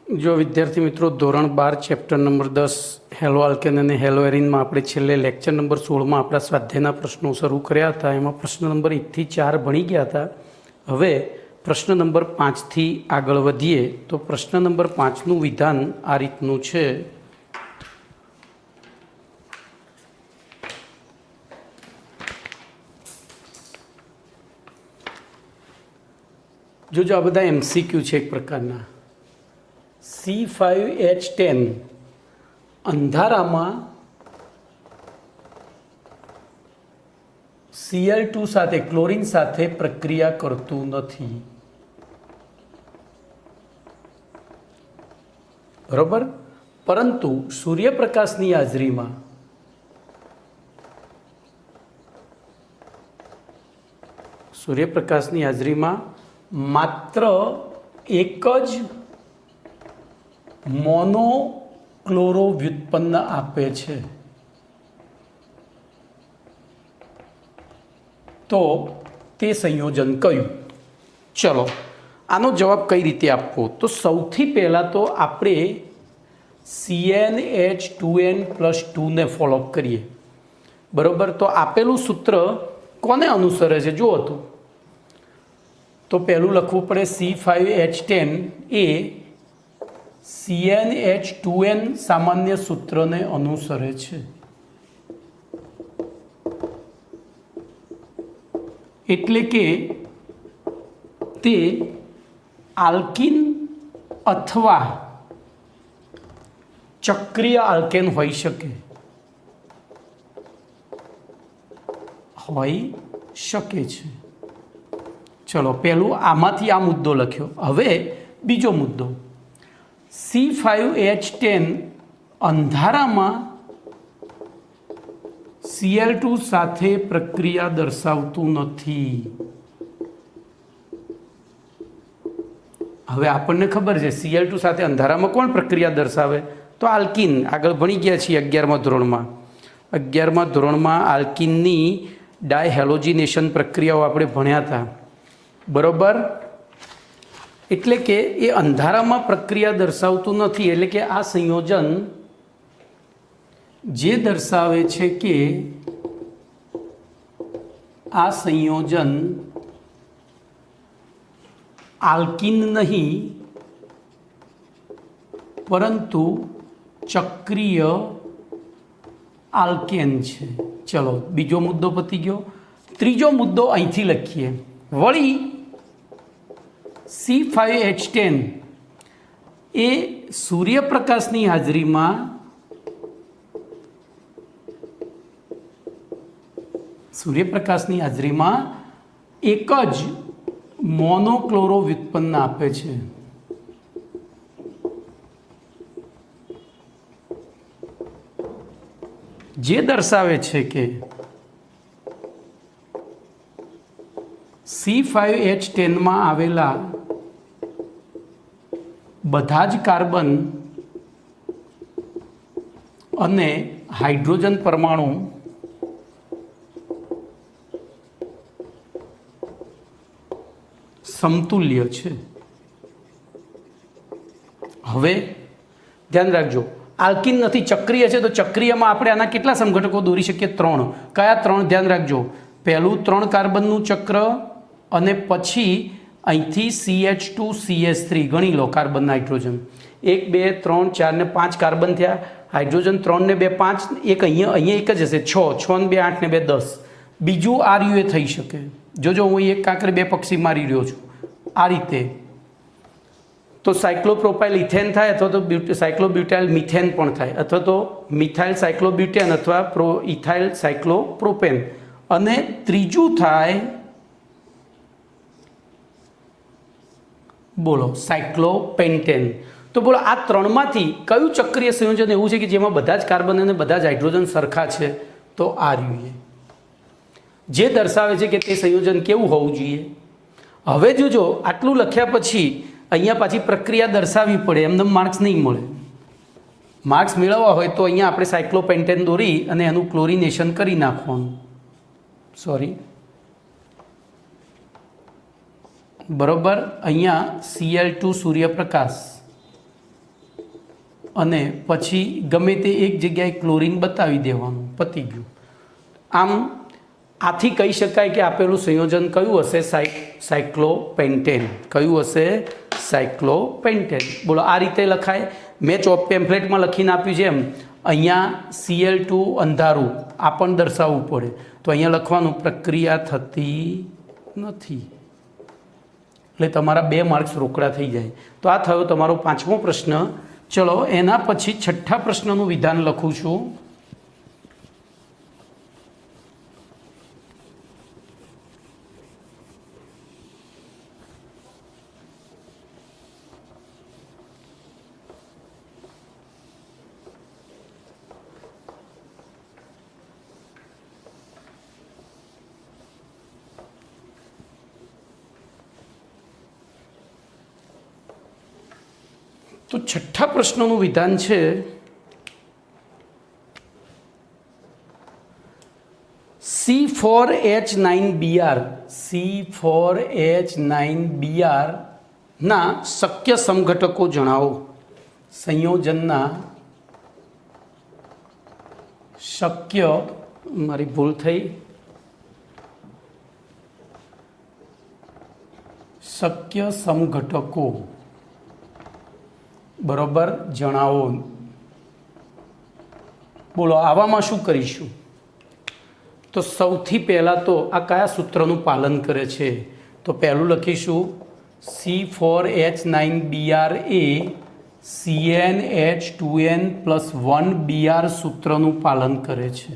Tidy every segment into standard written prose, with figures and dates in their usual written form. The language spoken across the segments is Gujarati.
जो विद्यार्थी मित्रों धोरण 12 चैप्टर नंबर 10 हेलो आल्केन और हेलो एरिन में આપણે છેલ્લે લેક્ચર નંબર 16 માં આપણા સ્વાધ્યાયના પ્રશ્નો શરૂ કર્યા હતા। એમાં પ્રશ્ન નંબર 1 થી 4 ભણી ગયા હતા। હવે પ્રશ્ન નંબર 5 થી આગળ વધીએ તો પ્રશ્ન નંબર 5 નું વિધાન આ રીતનું છે। जो आ बधा एमसीक्यू है एक प्रकारना C5H10 अंधारा में Cl2 साथे क्लोरीन साथे प्रक्रिया करतु नथी, बराबर। परंतु सूर्यप्रकाशनी हाजरी में मात्र एक ज मोनोक्लोरो व्युत्पन्न आपे छे, तो ते संयोजन कयुं? चलो आनो जवाब कई रीते आपवो? तो सौथी पहला तो आपणे CnH2n+2 ने फॉलोअप करिए, बराबर। तो आपेलू सूत्र कोने अनुसरे छे जुओ तो पहलू लखवू पड़े C5H10 ए CnH2n सामान्य सूत्र ने अनुसरे छे, एटले के ते आल्कीन अथवा चक्रीय आल्केन होई शके छे। चलो पहलू आमांथी आ मुद्दो लख्यो। हवे बीजो मुद्दो C5H10 अंधारा में Cl2 साथे प्रक्रिया दर्शावतुं नथी। हवे आपने खबर है Cl2 साथे अंधारा में कोण प्रक्रिया दर्शावे? तो आल्कीन। आगळ भणी गया छीए 11मा धोरण में। 11मा धोरण में आल्कीननी डायहेलोजिनेशन प्रक्रियाओ आपणे भण्या था, बराबर। एटले के ए अंधारा में प्रक्रिया दर्शावतुं नथी, एटले के आ संयोजन जे दर्शावे छे के आ संयोजन आल्कीन नहीं परंतु चक्रीय आल्केन छे। चलो बीजो मुद्दो पती गयो। त्रीजो मुद्दो अहींथी लखीए। वળી C5H10 ए सूर्यप्रकाशनी हाजरी में एक ज मोनोक्लोरो व्युत्पन्न आपे छे। जे दर्शावे छे के C5H10 में आवेला बधा ज कार्बन अने हाइड्रोजन परमाणु समतुल्य छे। हवे ध्यान राखजो आल्कीन नथी, चक्रीय छे। तो चक्रीय में आपणे आना केटला समघटको दोरी शकीए? 3। कया 3? ध्यान राखजो। पहलू 3 कार्बननुं चक्र अने पछी અહીંથી CH2 CH3 ગણી લો કાર્બન નાઇટ્રોજન 1 2 3 4 ને 5 કાર્બન થયા। હાઇડ્રોજન 3 ને 2 5, એક અહીંયા એક જ હશે 6 6 ને 2 8 ને 2 10। બીજું RUA થઈ શકે। જોજો હું એક કાંકરે બે પક્ષી મારી રહ્યો છું આ રીતે। તો સાયક્લોપ્રોપાઇલ ઇથેન થાય અથવા તો સાયક્લોબ્યુટાઇલ મિથેન પણ થાય અથવા તો મિથાઇલ સાયક્લોબ્યુટેન અથવા ઇથાઇલ સાયક્લોપ્રોપેન। અને ત્રીજું થાય बोलो साइक्लोपेंटेन। तो बोलो आ 3 मांथी कयुं चक्रीय संयोजन एवुं छे के जेमां बधा ज कार्बन अने बधा ज हाइड्रोजन सरखा छे? तो RUA जे दर्शावे छे के ते संयोजन केवुं होवुं जोईए। हवे जोजो आटलुं लख्या पछी अहींया पाછી प्रक्रिया दर्शावी पड़े, एमनेम मार्क्स नहीं मळे। मार्क्स मेळववा होय तो अहींया आपणे साइक्लोपेंटेन दोरी अने एनुं क्लोरिनेशन करी नाखवानुं। सॉरी बराबर। अहींया Cl2 सूर्यप्रकाश અને પછી ગમે તે એક જગ્યાએ ક્લોરીન બતાવી દેવાનું, પતી ગયું. આમ આથી કહી શકાય કે આપેલું સંયોજન કયું હશે? સાયક્લોપેન્ટેન. કયું હશે? સાયક્લોપેન્ટેન. બોલો, આ રીતે લખાય. મેં પેમ્ફલેટમાં લખીને આપ્યું છે એમ. અહીંયા Cl2 અંધારું આ પણ દર્શાવવું પડે, તો અહીંયા લખવાનું પ્રક્રિયા થતી નથી, એટલે તમારા 2 માર્ક્સ રોકડા થઈ જાય. તો આ થયો તમારો 5મો પ્રશ્ન. ચલો, એના પછી 6થા પ્રશ્નનું વિધાન લખું છું. તો 6થા પ્રશ્નનું વિધાન છે C4H9Br. C4H9Br ના શક્ય સમઘટકો જણાવો. સંયોજનના શક્ય, મારી ભૂલ થઈ, શક્ય સમઘટકો બરોબર જણાવો. બોલો, આવામાં શું કરીશું? તો સૌથી પહેલાં તો આ કયા સૂત્રનું પાલન કરે છે? તો પહેલું લખીશું C4H9Br એ CnH2n+1Br સૂત્રનું પાલન કરે છે,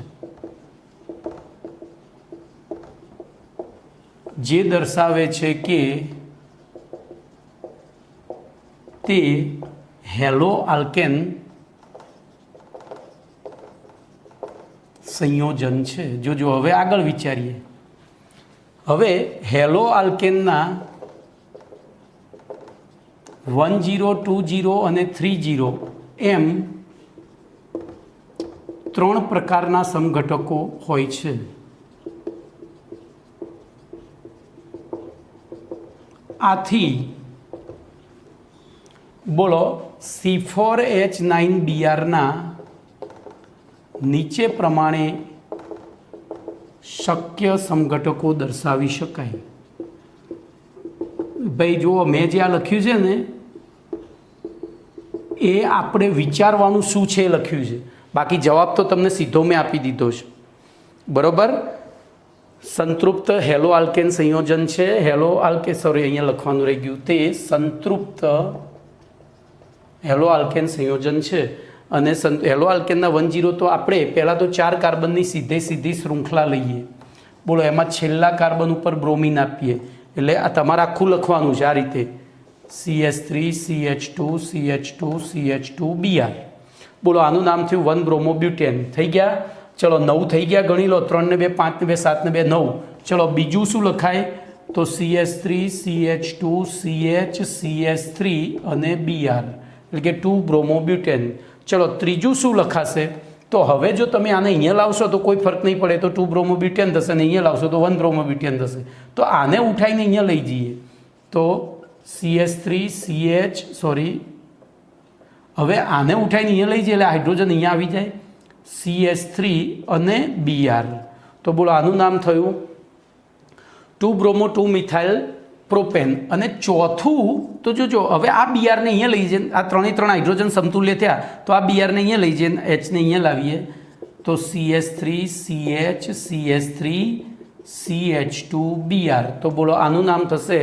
જે દર્શાવે છે કે તે હેલો આલ્કેન સંયોજન છે. જોજો, હવે આગળ વિચારીએ. હવે હેલો આલ્કેનના 10, 20 અને 30 એમ 3 પ્રકારના સમઘટકો હોય છે. આથી બોલો, C4H9Br ના નીચે પ્રમાણે શક્ય સમઘટકો દર્શાવી શકાય. ભાઈ જુઓ, મેં જે આ લખ્યું છે ને, એ આપણે વિચારવાનું શું છે એ લખ્યું છે. બાકી જવાબ તો તમને સીધો મેં આપી દીધો છે, બરોબર. સંતૃપ્ત હેલો આલ્કેન સંયોજન છે. હેલો આલ્કેન, સોરી, અહીંયા લખવાનું રહી ગયું. તે સંતૃપ્ત હેલો આલ્કેન સંયોજન છે. અને હેલો આલ્કેનના 10 તો આપણે પહેલાં તો 4 કાર્બનની સીધી શૃંખલા લઈએ. બોલો, એમાં છેલ્લા કાર્બન ઉપર બ્રોમિન આપીએ, એટલે આ તમારે આખું લખવાનું છે આ રીતે: CH3 CH2 CH2 CH2 Br. બોલો, આનું નામ થયું 1 બ્રોમોબ્યુટેન. થઈ ગયા? ચલો, 9 થઈ ગયા. ગણી લો, 3 ને 2 5 ને 2 7 ને 2 9. ચલો, બીજું શું લખાય? તો CH3 CH2 CH CH3 અને Br, એટલે કે 2 બ્રોમોબ્યુટેન. ચલો, ત્રીજું શું લખાશે? તો હવે જો તમે આને અહીંયા લાવશો તો કોઈ ફરક નહીં પડે, તો 2 બ્રોમોબ્યુટેન થશે, અને અહીંયા લાવશો તો 1 બ્રોમોબ્યુટેન થશે. તો આને ઉઠાઈને અહીંયા લઈ જઈએ તો CH3 CH, સોરી, હવે આને ઉઠાઈને અહીંયા લઈ જઈએ એટલે હાઇડ્રોજન અહીંયા આવી જાય, CH3 અને Br. તો બોલો, આનું નામ થયું 2 બ્રોમો 2 મિથાઇલ પ્રોપેન. અને ચોથું તો જોજો, હવે આ બીઆરને અહીંયા લઈ જઈએ, આ 3 હાઇડ્રોજન સમતુલ્ય થયા, તો આ બીઆરને અહીંયા લઈ જઈએ, એચને અહીંયા લાવીએ તો CH3 CH CH3 CH2 Br. તો બોલો, આનું નામ થશે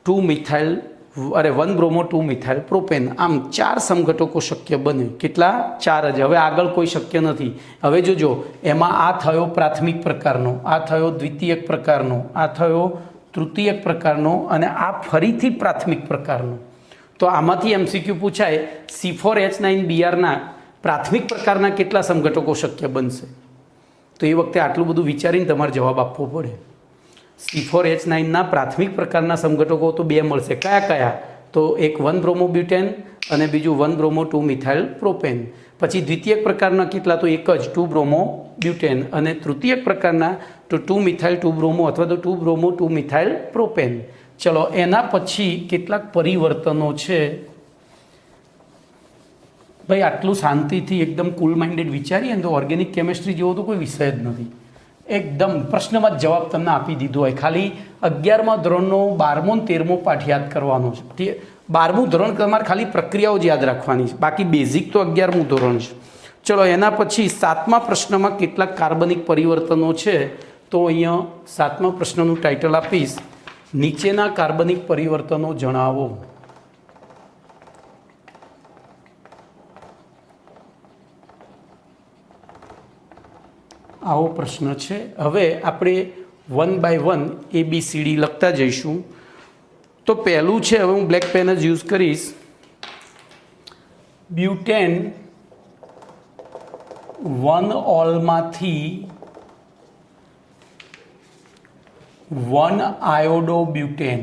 1 બ્રોમો 2 મિથાઇલ પ્રોપેન. આમ 4 સમઘટકો શક્ય બને. કેટલા? 4 જ. હવે આગળ કોઈ શક્ય નથી. હવે જોજો, એમાં આ થયો પ્રાથમિક પ્રકારનો, આ થયો દ્વિતીયક પ્રકારનો, આ થયો તૃતીયક પ્રકારનો, અને આ ફરીથી પ્રાથમિક પ્રકારનો. તો આમાંથી MCQ પૂછાય, C4H9Br ના પ્રાથમિક પ્રકારના કેટલા સમઘટકો શક્ય બનશે? તો એ વખતે આટલું બધું વિચારીને તમારે જવાબ આપવો પડે. C4H9 ના પ્રાથમિક પ્રકારના સમઘટકો તો 2 મળશે. કયા કયા? તો એક 1 બ્રોમોબ્યુટેન અને બીજું 1 બ્રોમો 2 મિથાઇલ પ્રોપેન. પછી દ્વિતીયક પ્રકારના કેટલા? તો એક જ 2 બ્રોમોબ્યુટેન. અને તૃતીયક પ્રકારના તો 2 મિથાઇલ 2 બ્રોમો અથવા તો 2 બ્રોમો 2 મિથાઇલ પ્રોપેન. ચલો, એના પછી કેટલાક પરિવર્તનો છે ભાઈ આટલું શાંતિથી એકદમ કુલ માઇન્ડેડ વિચારીએ ને તો ઓર્ગેનિક કેમિસ્ટ્રી જેવો તો કોઈ વિષય જ નથી. એકદમ પ્રશ્નમાં જ જવાબ તમને આપી દીધો હોય. ખાલી 11મા ધોરણનો 12મો અને 13મો પાઠ યાદ કરવાનો છે. 12મું ધોરણ તમારે ખાલી પ્રક્રિયાઓ જ યાદ રાખવાની છે, બાકી બેઝિક તો 11મું ધોરણ છે. ચલો એના પછી 7મા પ્રશ્નમાં કેટલાક કાર્બનિક પરિવર્તનો છે. તો અહીંયા 7મા પ્રશ્નનું ટાઇટલ આપીશ, નીચેના કાર્બનિક પરિવર્તનો જણાવો. આવો પ્રશ્ન છે. હવે આપણે 1 બાય 1 ABCD લખતા જઈશું. તો પહેલું છે, હવે હું બ્લેક પેન જ યુઝ કરીશ. બ્યુટેન 1 ઓલમાંથી 1 આયોડોબ્યુટેન.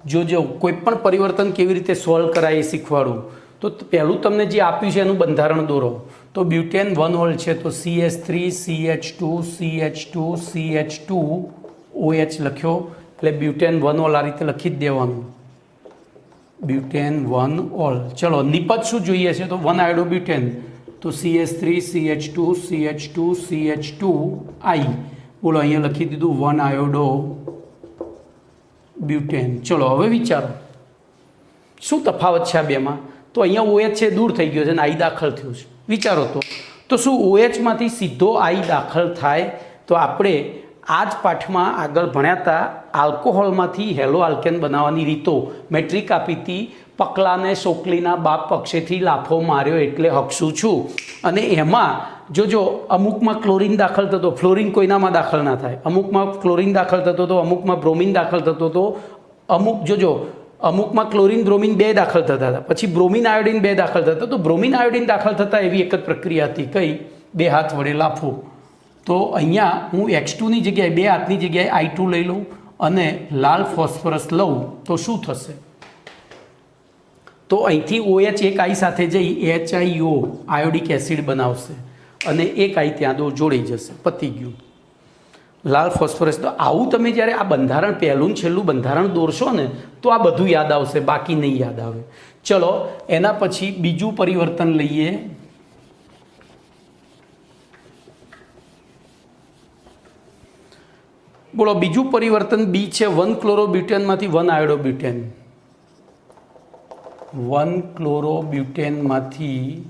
જો કોઈ પણ પરિવર્તન કેવી રીતે સોલ્વ કરાય એ શીખવાડું. તો પહેલું તમને જે આપ્યું છે એનું બંધારણ દોરો. તો બ્યુટેન 1 ઓલ છે તો CH3 CH2 CH2 CH2 OH લખ્યો, એટલે બ્યુટેન 1 ઓલ આ રીતે લખી જ દેવાનું, બ્યુટેન 1 ઓલ. ચલો નિપજ શું જોઈએ છે? તો 1 આયોડોબ્યુટેન, તો CH3 CH2 CH2 CH2 I. બોલો અહીંયા લખી દીધું 1 આયોડો બ્યુટેન. ચલો હવે વિચારો શું તફાવત છે આ બેમાં? તો અહીંયા OH છે દૂર થઈ ગયો છે અને I દાખલ થયો છે. વિચારો તો શું OH માંથી સીધો I દાખલ થાય? તો આપણે આ જ પાઠમાં આગળ ભણ્યા હતા આલ્કોહોલમાંથી હેલો આલ્કેન બનાવવાની રીતો. મેટ્રિક આપી હતી, પકલાને સોકલીના બાપ પક્ષેથી લાફો માર્યો એટલે હકશું છું. અને એમાં જો અમુકમાં ક્લોરીન દાખલ થતો, ફ્લોરિન કોઈનામાં દાખલ ના થાય. અમુકમાં ક્લોરીન દાખલ થતો હતો, અમુકમાં બ્રોમિન દાખલ થતો હતો, અમુકમાં ક્લોરીન બ્રોમિન 2 દાખલ થતા હતા, પછી બ્રોમિન આયોડિન 2 દાખલ થતા. તો બ્રોમિન આયોડિન દાખલ થતા એવી એક જ પ્રક્રિયા હતી, કઈ? 2 હાથ વડે લાફો. તો અહીંયા હું X2ની જગ્યાએ 2 હાથની જગ્યાએ I2 લઈ લઉં અને લાલ ફોસ્ફરસ લઉં તો શું થશે? તો અહીંથી OH એક I સાથે જઈ HIO આયોડિક એસિડ બનાવશે અને એક I ત્યાં જોડાઈ જશે, પતી ગયું. લાલ ફોસ્ફરસ. તો આવું તમે જ્યારે આ બંધારણ પહેલું છેલ્લું બંધારણ દોરશો ને તો આ બધું યાદ આવશે, બાકી નહીં યાદ આવે. ચલો એના પછી બીજું પરિવર્તન લઈએ. બોલો બીજું પરિવર્તન બી છે, 1 ક્લોરોબ્યુટેનમાંથી 1 આયોડોબ્યુટેન. 1 ક્લોરોબ્યુટેનમાંથી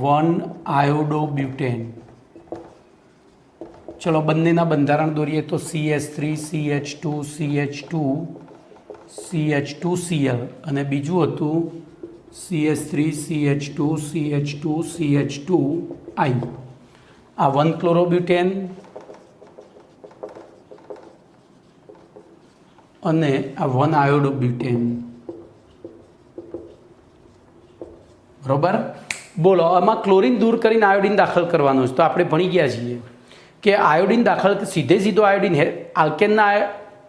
1 આયોડોબ્યુટેન. ચલો બંનેના બંધારણ દોરીએ તો CH3 CH2 CH2 CH2Cl અને બીજું હતું CH3 CH2 CH2 CH2I. આ 1 ક્લોરોબ્યુટેન અને આ 1 આયોડોબ્યુટેન. બરોબર. બોલો આમાં ક્લોરીન દૂર કરીને આયોડિન દાખલ કરવાનો છે. તો આપણે ભણી ગયા છીએ કે આયોડિન દાખલ સીધો આયોડિન આલ્કેનના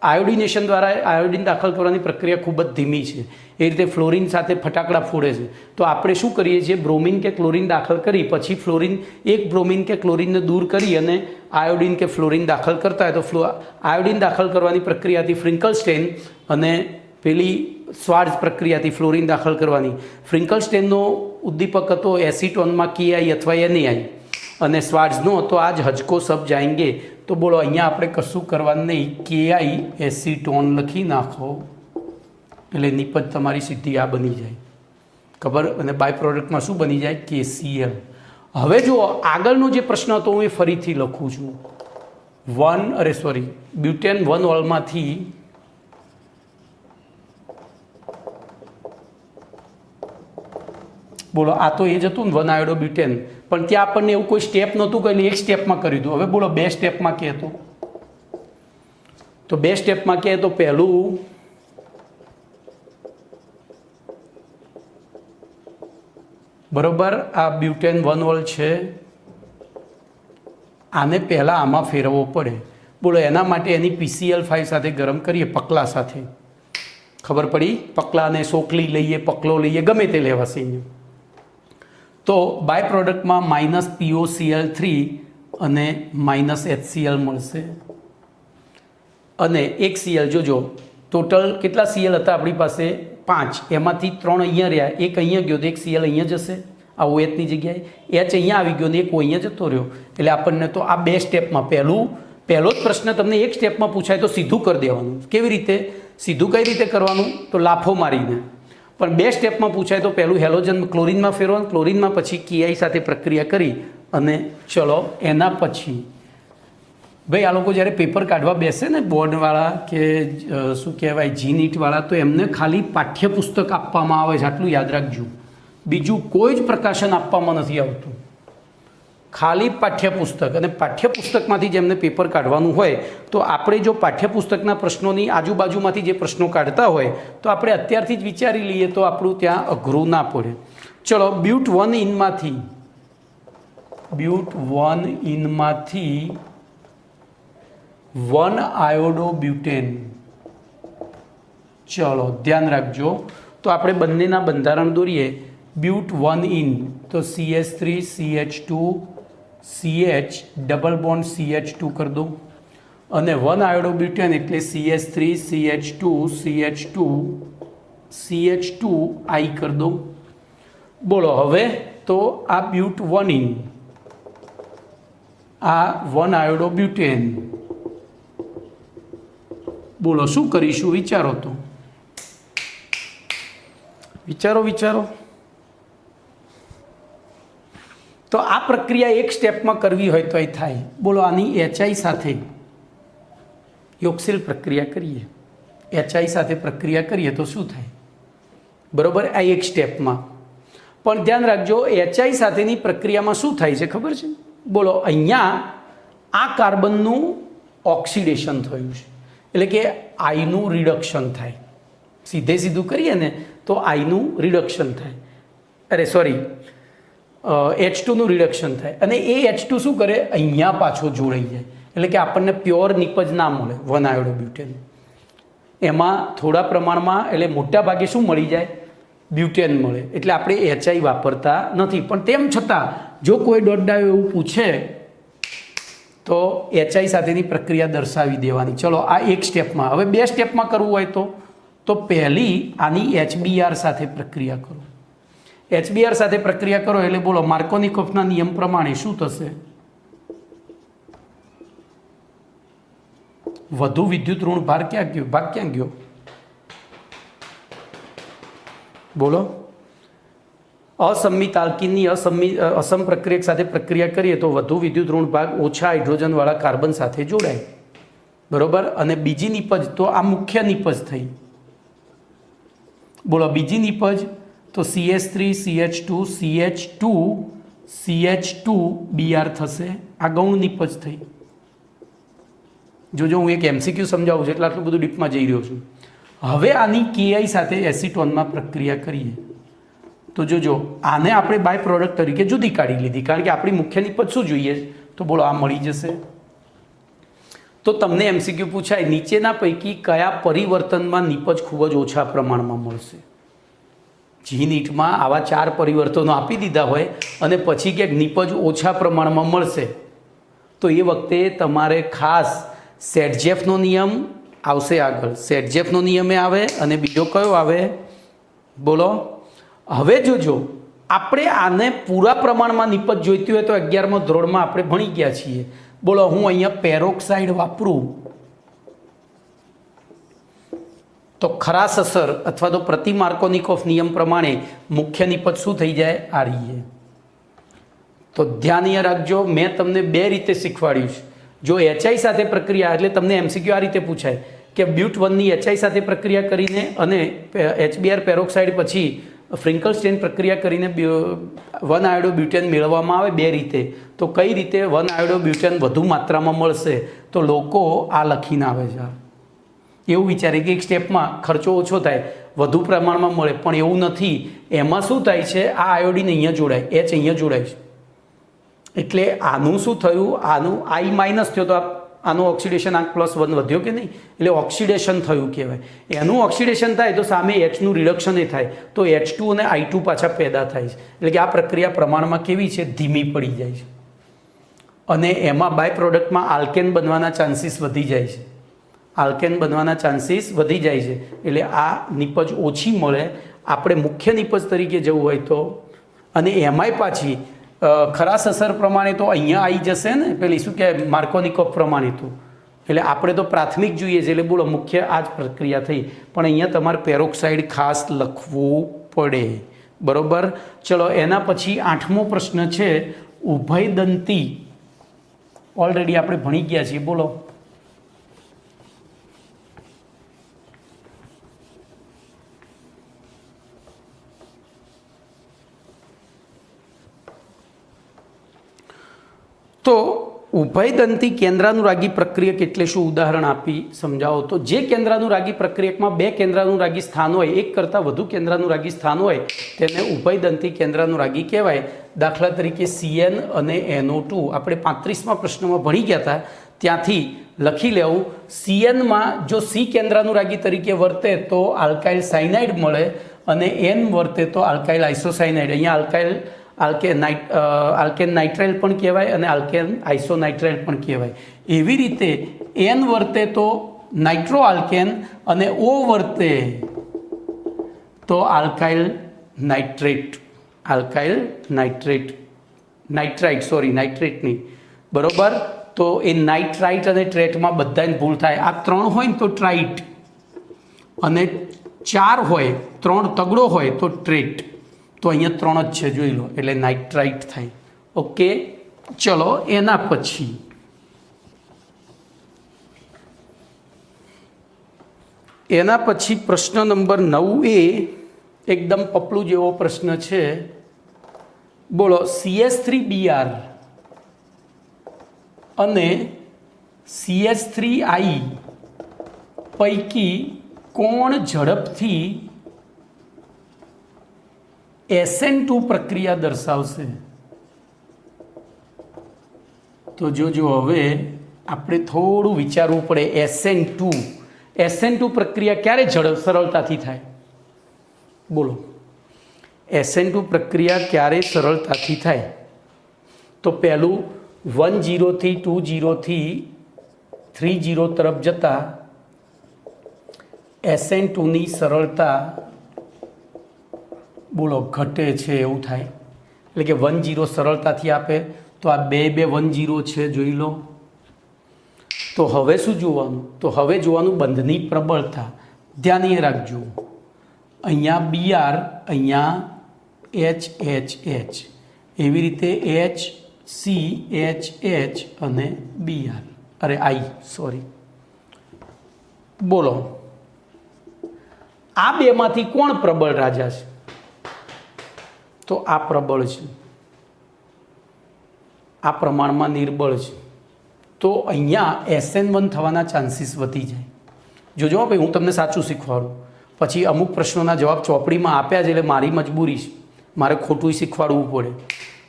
આયોડિનેશન દ્વારા આયોડિન દાખલ કરવાની પ્રક્રિયા ખૂબ જ ધીમી છે. એ રીતે ફ્લોરિન સાથે ફટાકડા ફોડે છે. તો આપણે શું કરીએ છીએ? બ્રોમિન કે ક્લોરિન દાખલ કરી પછી ફ્લોરિન એક બ્રોમિન કે ક્લોરિનને દૂર કરી અને આયોડિન કે ફ્લોરિન દાખલ કરતા હોય તો આયોડિન દાખલ કરવાની પ્રક્રિયાથી ફ્રિન્કલસ્ટેન અને પેલી સ્વાર્ઝ પ્રક્રિયાથી ફ્લોરિન દાખલ કરવાની. ફ્રિન્કલસ્ટેનનો ઉદ્દીપક હતો એસિટોનમાં KI અથવા NaI અને સ્વાર્ઝનો હતો આજ હજકો સબ જાયંગે. તો બોલો અહીંયા આપણે કશું કરવાનું નહીં, KI એસિટોન લખી નાખો એટલે નિપજ તમારી સીધી આ બની જાય, ખબર? અને બાય પ્રોડક્ટમાં શું બની જાય? KCl. હવે જો આગળનો જે પ્રશ્ન હતો હું એ ફરીથી લખું છું. બ્યુટેન 1 ઓલમાંથી બોલો આ તો એ જ હતું ને 1 આયોડોબ્યુટેન, પણ ત્યાં આપણને એવું કોઈ સ્ટેપ નહોતું કે એક સ્ટેપમાં કરી દીધું. હવે બોલો 2 સ્ટેપમાં કહે તો 2 સ્ટેપમાં કહે તો પહેલું બરોબર આ બ્યુટેન 1 ઓલ છે, આને પહેલાં આમાં ફેરવવો પડે. બોલો એના માટે એની PCl5 સાથે ગરમ કરીએ, પકલા સાથે. ખબર પડી? પકલાને સોકલી લઈએ, પકલો લઈએ, ગમે તે લેવાશે અહીંયા. તો બાય પ્રોડક્ટમાં -POCl3 અને -HCl મળશે અને એક Cl જોજો ટોટલ કેટલા સીએલ હતા આપણી પાસે 5, એમાંથી 3 અહીંયા રહ્યા, એક અહીંયા ગયો તો એક સીએલ અહીંયા જશે આ OHની જગ્યાએ, એચ અહીંયા આવી ગયો ને એક અહીંયા જતો રહ્યો. એટલે આપણને તો આ 2 સ્ટેપમાં પહેલો જ પ્રશ્ન તમને એક સ્ટેપમાં પૂછાય તો સીધું કરી દેવાનું. કેવી રીતે સીધું, કઈ રીતે કરવાનું? તો લાફો મારીને. પણ 2 સ્ટેપમાં પૂછાય તો પહેલું હેલોજન ક્લોરીનમાં ફેરવવાનું, ક્લોરીનમાં પછી KI સાથે પ્રક્રિયા કરી અને ચલો એના પછી ભાઈ આ લોકો જ્યારે પેપર કાઢવા બેસે ને બોર્ડવાળા કે શું કહેવાય GNET-વાળા, તો એમને ખાલી પાઠ્યપુસ્તક આપવામાં આવે છે, આટલું યાદ રાખજો. બીજું કોઈ જ પ્રકાશન આપવામાં નથી આવતું, ખાલી પાઠ્યપુસ્તક. અને પાઠ્યપુસ્તકમાંથી જ એમને પેપર કાઢવાનું હોય તો આપણે જો પાઠ્યપુસ્તકના પ્રશ્નોની આજુબાજુમાંથી જે પ્રશ્નો કાઢતા હોય તો આપણે અત્યારથી જ વિચારી લઈએ તો આપણું ત્યાં અઘરું ના પડે. ચલો બ્યુટ 1 ઇનમાંથી 1 આયોડોબ્યુટેન. ચલો ધ્યાન રાખજો. તો આપણે બંનેના બંધારણ દોરીએ. બ્યુટ 1 ઇન તો CH3 CH2 CH double bond CH2 કરી દો, અને 1 આયોડોબ્યુટેન એટલે CH3 CH2 CH2 CH2 I કરી દો. બોલો હવે તો આ બ્યુટ 1 ઇન, આ 1 આયોડોબ્યુટેન. બોલો શું કરીશું? વિચારો તો, વિચારો. તો આ પ્રક્રિયા એક સ્ટેપમાં કરવી હોય તો એ થાય. બોલો આની HI સાથે યોગશીલ પ્રક્રિયા કરીએ, HI સાથે પ્રક્રિયા કરીએ તો શું થાય? બરાબર, આ એક સ્ટેપમાં. પણ ધ્યાન રાખજો HI સાથેની પ્રક્રિયામાં શું થાય છે ખબર છે? બોલો અહીંયા આ કાર્બનનું ઓક્સિડેશન થયું છે, એટલે કે આઈનું રિડક્શન થાય. સીધું કરીએ ને તો આઈનું રિડક્શન થાય, અરે સોરી H2નું રિડક્શન થાય, અને એ H2 શું કરે? અહીંયા પાછો જોડાઈ જાય, એટલે કે આપણને પ્યોર નિપજ ના મળે 1 આયોડોબ્યુટેન. એમાં થોડા પ્રમાણમાં એટલે મોટા ભાગે શું મળી જાય? બ્યુટેન મળે. એટલે આપણે HI વાપરતા નથી. પણ તેમ છતાં જો કોઈ દોડડાયો એવું પૂછે તો HI સાથેની પ્રક્રિયા દર્શાવી દેવાની. ચલો આ એક સ્ટેપમાં. હવે 2 સ્ટેપમાં કરવું હોય તો પહેલી આની HBr સાથે પ્રક્રિયા કરો. HBr સાથે પ્રક્રિયા કરો એટલે બોલો માર્કોનિકોફના નિયમ પ્રમાણે શું થશે? વધુ વિદ્યુત ઋણ ભાગ ક્યાં ગયો? બોલો અસમિત આલ્કીનની અસમ પ્રક્રિયક સાથે પ્રક્રિયા કરીએ તો વધુ વિદ્યુત ઋણ ભાગ ઓછા હાઇડ્રોજનવાળા કાર્બન સાથે જોડાય. બરોબર. અને બીજી નિપજ તો આ મુખ્ય નિપજ થઈ. બોલો બીજી નિપજ તો CH3 CH2 CH2 CH2 Br થશે. આ ગૌણ નિપજ થઈ. જોજો હું એક MCQ સમજાવું છું એટલે આટલું બધું ડીપમાં જઈ રહ્યો છું. હવે આની KI સાથે એસિટોનમાં પ્રક્રિયા કરીએ તો જોજો આને આપણે બાય પ્રોડક્ટ તરીકે જુદી કાઢી લીધી, કારણ કે આપણી મુખ્ય નિપજ શું જોઈએ? તો બોલો આ મળી જશે. તો તમને MCQ પૂછાય નીચેના પૈકી કયા પરિવર્તનમાં નિપજ ખૂબ જ ઓછા પ્રમાણમાં મળશે? GNET-માં આવા 4 પરિવર્તનો આપી દીધા હોય અને પછી ક્યાંક નિપજ ઓછા પ્રમાણમાં મળશે તો એ વખતે તમારે ખાસ સેટજેફનો નિયમ આવશે આગળ. સેટજેફનો નિયમે આવે અને બીજો કયો આવે? બોલો. હવે જોજો આપણે આને પૂરા પ્રમાણમાં નિપજ જોઈતી હોય તો 11મા ધોરણમાં આપણે ભણી ગયા છીએ. બોલો હું અહીંયા પેરોક્સાઇડ વાપરું તો ખરાશ અસર અથવા તો પ્રતિ માર્કોનિકોફ નિયમ પ્રમાણે મુખ્ય નિપજ શું થઈ જાય? આરીએ. તો ધ્યાન અહીંયા રાખજો, મેં તમને 2 રીતે શીખવાડ્યું છે. જો HI સાથે પ્રક્રિયા એટલે તમને MCQ આ રીતે પૂછાય કે બ્યુટ 1ની HI સાથે પ્રક્રિયા કરીને અને HBr પેરોક્સાઇડ પછી ફ્રિંકલસ્ટેન પ્રક્રિયા કરીને 1 આયોડોબ્યુટેન મેળવવામાં આવે 2 રીતે. તો કઈ રીતે 1 આયોડોબ્યુટેન વધુ માત્રામાં મળશે? તો લોકો આ લખીને આવે છે, એવું વિચારે કે એક સ્ટેપમાં ખર્ચો ઓછો થાય, વધુ પ્રમાણમાં મળે, પણ એવું નથી. એમાં શું થાય છે? આ આયોડિન અહીંયા જોડાય, H અહીંયા જોડાય છે, એટલે આનું શું થયું? આનું I માઇનસ થયો તો આનું ઓક્સિડેશન આંક +1 વધ્યો કે નહીં? એટલે ઓક્સિડેશન થયું કહેવાય. એનું ઓક્સિડેશન થાય તો સામે Hનું રિડક્શન એ થાય તો H2 અને I2 પાછા પેદા થાય છે. એટલે કે આ પ્રક્રિયા પ્રમાણમાં કેવી છે? ધીમી પડી જાય છે અને એમાં બાય પ્રોડક્ટમાં આલ્કેન બનવાના ચાન્સીસ વધી જાય છે. આલ્કેન બનવાના ચાન્સીસ વધી જાય છે, એટલે આ નિપજ ઓછી મળે. આપણે મુખ્ય નિપજ તરીકે જવું હોય તો, અને એમાંય પાછી ખરાશ અસર પ્રમાણે તો અહીંયા આવી જશે ને, પેલી શું કહેવાય માર્કોનિકોવ પ્રમાણે તો, એટલે આપણે તો પ્રાથમિક જોઈએ છે, એટલે બોલો મુખ્ય આ જ પ્રક્રિયા થઈ. પણ અહીંયા તમારે પેરોક્સાઇડ ખાસ લખવું પડે. બરોબર. ચલો એના પછી 8મો પ્રશ્ન છે ઉભયદંતી. ઓલરેડી આપણે ભણી ગયા છીએ. બોલો. તો ઉભયદંતી કેન્દ્રાનુરાગી પ્રક્રિયક એટલે શું? ઉદાહરણ આપી સમજાવો. તો જે કેન્દ્રાનુરાગી પ્રક્રિયકમાં બે કેન્દ્રાનુરાગી સ્થાન હોય, એક કરતાં વધુ કેન્દ્રાનુરાગી સ્થાન હોય, તેને ઉભયદંતી કેન્દ્રાનુરાગી કહેવાય. દાખલા તરીકે CN અને NO2 આપણે 35મા પ્રશ્નમાં ભણી ગયા હતા, ત્યાંથી લખી લેવું. CNમાં જો C કેન્દ્રાનુરાગી તરીકે વર્તે તો આલ્કાઇલ સાયનાઇડ મળે, અને N વર્તે તો આલ્કાઇલ આઇસોસાયનાઇડ. અહીંયા આલ્કેન નાઇટ્રાઇલ પણ કહેવાય અને આલ્કેન આઇસોનાઇટ્રાઇલ પણ કહેવાય. એવી રીતે N વર્તે તો નાઇટ્રો આલ્કેન અને O વર્તે તો આલ્કાઇલ નાઇટ્રેટ. નાઇટ્રેટ નહીં. બરોબર. તો એ નાઇટ્રાઇટ અને ટ્રેટમાં બધાને ભૂલ થાય. આ 3 હોય ને તો ટ્રાઇટ, અને 4 હોય, 3 તગડો હોય તો ટ્રેટ. તો અહીંયા 3 જ છે, જોઈ લો, એટલે નાઇટ્રાઇટ થાય. ઓકે. ચલો એના પછી પ્રશ્ન નંબર 9A એકદમ પપલું જેવો પ્રશ્ન છે. બોલો. CH3Br અને CH3I પૈકી કોણ ઝડપથી SN2 પ્રક્રિયા દર્શાવશે? તો જોજો, હવે આપણે થોડું વિચારવું પડે. SN2 પ્રક્રિયા ક્યારે સરળતાથી થાય? બોલો. SN2 પ્રક્રિયા ક્યારે સરળતાથી થાય? તો પહેલું 10 થી 20 થી 30 તરફ જતા SN2ની સરળતા બોલો ઘટે છે, એવું થાય. એટલે કે 10 સરળતાથી આપે તો આ 2 10 છે, જોઈ લો. તો હવે શું જોવાનું? તો હવે જોવાનું બંધની પ્રબળતા. ધ્યાન એ રાખજો, અહીંયા BR, અહીંયા HH, એવી રીતે HCHH અને BR, અરે I, સોરી. બોલો, આ બેમાંથી કોણ પ્રબળ રાજા છે? તો આ પ્રબળ છે, આ પ્રમાણમાં નિર્બળ છે. તો અહીંયા SN1 થવાના ચાન્સીસ વધી જાય. જોજો ભાઈ, હું તમને સાચું શીખવાડું, પછી અમુક પ્રશ્નોના જવાબ ચોપડીમાં આપ્યા છે એટલે મારી મજબૂરી છે, મારે ખોટું શીખવાડવું પડે.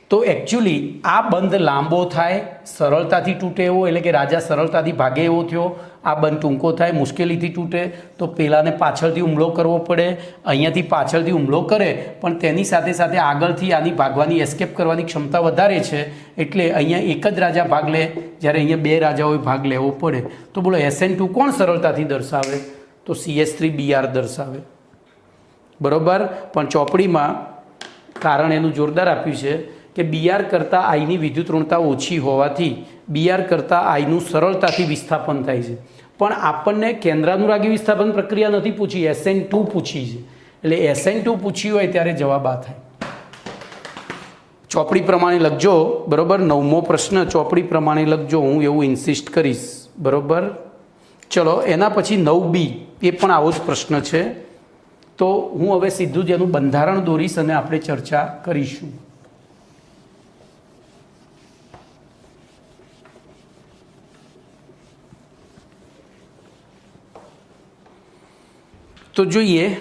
તો એકચ્યુઅલી આ બંધ લાંબો થાય, સરળતાથી તૂટે એવો, એટલે કે રાજા સરળતાથી ભાગે એવો થયો. આ બંધ ટૂંકો થાય, મુશ્કેલીથી તૂટે, તો પેલાને પાછળથી હુમલો કરવો પડે. અહીંયાથી પાછળથી હુમલો કરે, પણ તેની સાથે સાથે આગળથી આની ભાગવાની, એસ્કેપ કરવાની ક્ષમતા વધારે છે, એટલે અહીંયા એક જ રાજા ભાગ લે, જ્યારે અહીંયા 2 રાજાઓએ ભાગ લેવો પડે. તો બોલો SN2 કોણ સરળતાથી દર્શાવે? તો CH3Br દર્શાવે. બરોબર. પણ ચોપડીમાં કારણ એનું જોરદાર આપ્યું છે કે Br કરતાં આઈની વિદ્યુત ઋણતા ઓછી હોવાથી Br કરતાં આઈનું સરળતાથી વિસ્થાપન થાય છે. પણ આપણને કેન્દ્રાનુરાગી વિસ્થાપન પ્રક્રિયા નથી પૂછી, SN2 પૂછી છે. એટલે SN2 પૂછી હોય ત્યારે જવાબ આ થાય. ચોપડી પ્રમાણે લખજો. બરોબર. 9મો પ્રશ્ન ચોપડી પ્રમાણે લખજો, હું એવું ઇન્સિસ્ટ કરીશ. બરોબર. ચલો એના પછી 9B, એ પણ આવો જ પ્રશ્ન છે. તો હું હવે સીધું જ એનું બંધારણ દોરીશ અને આપણે ચર્ચા કરીશું. તો જોઈએ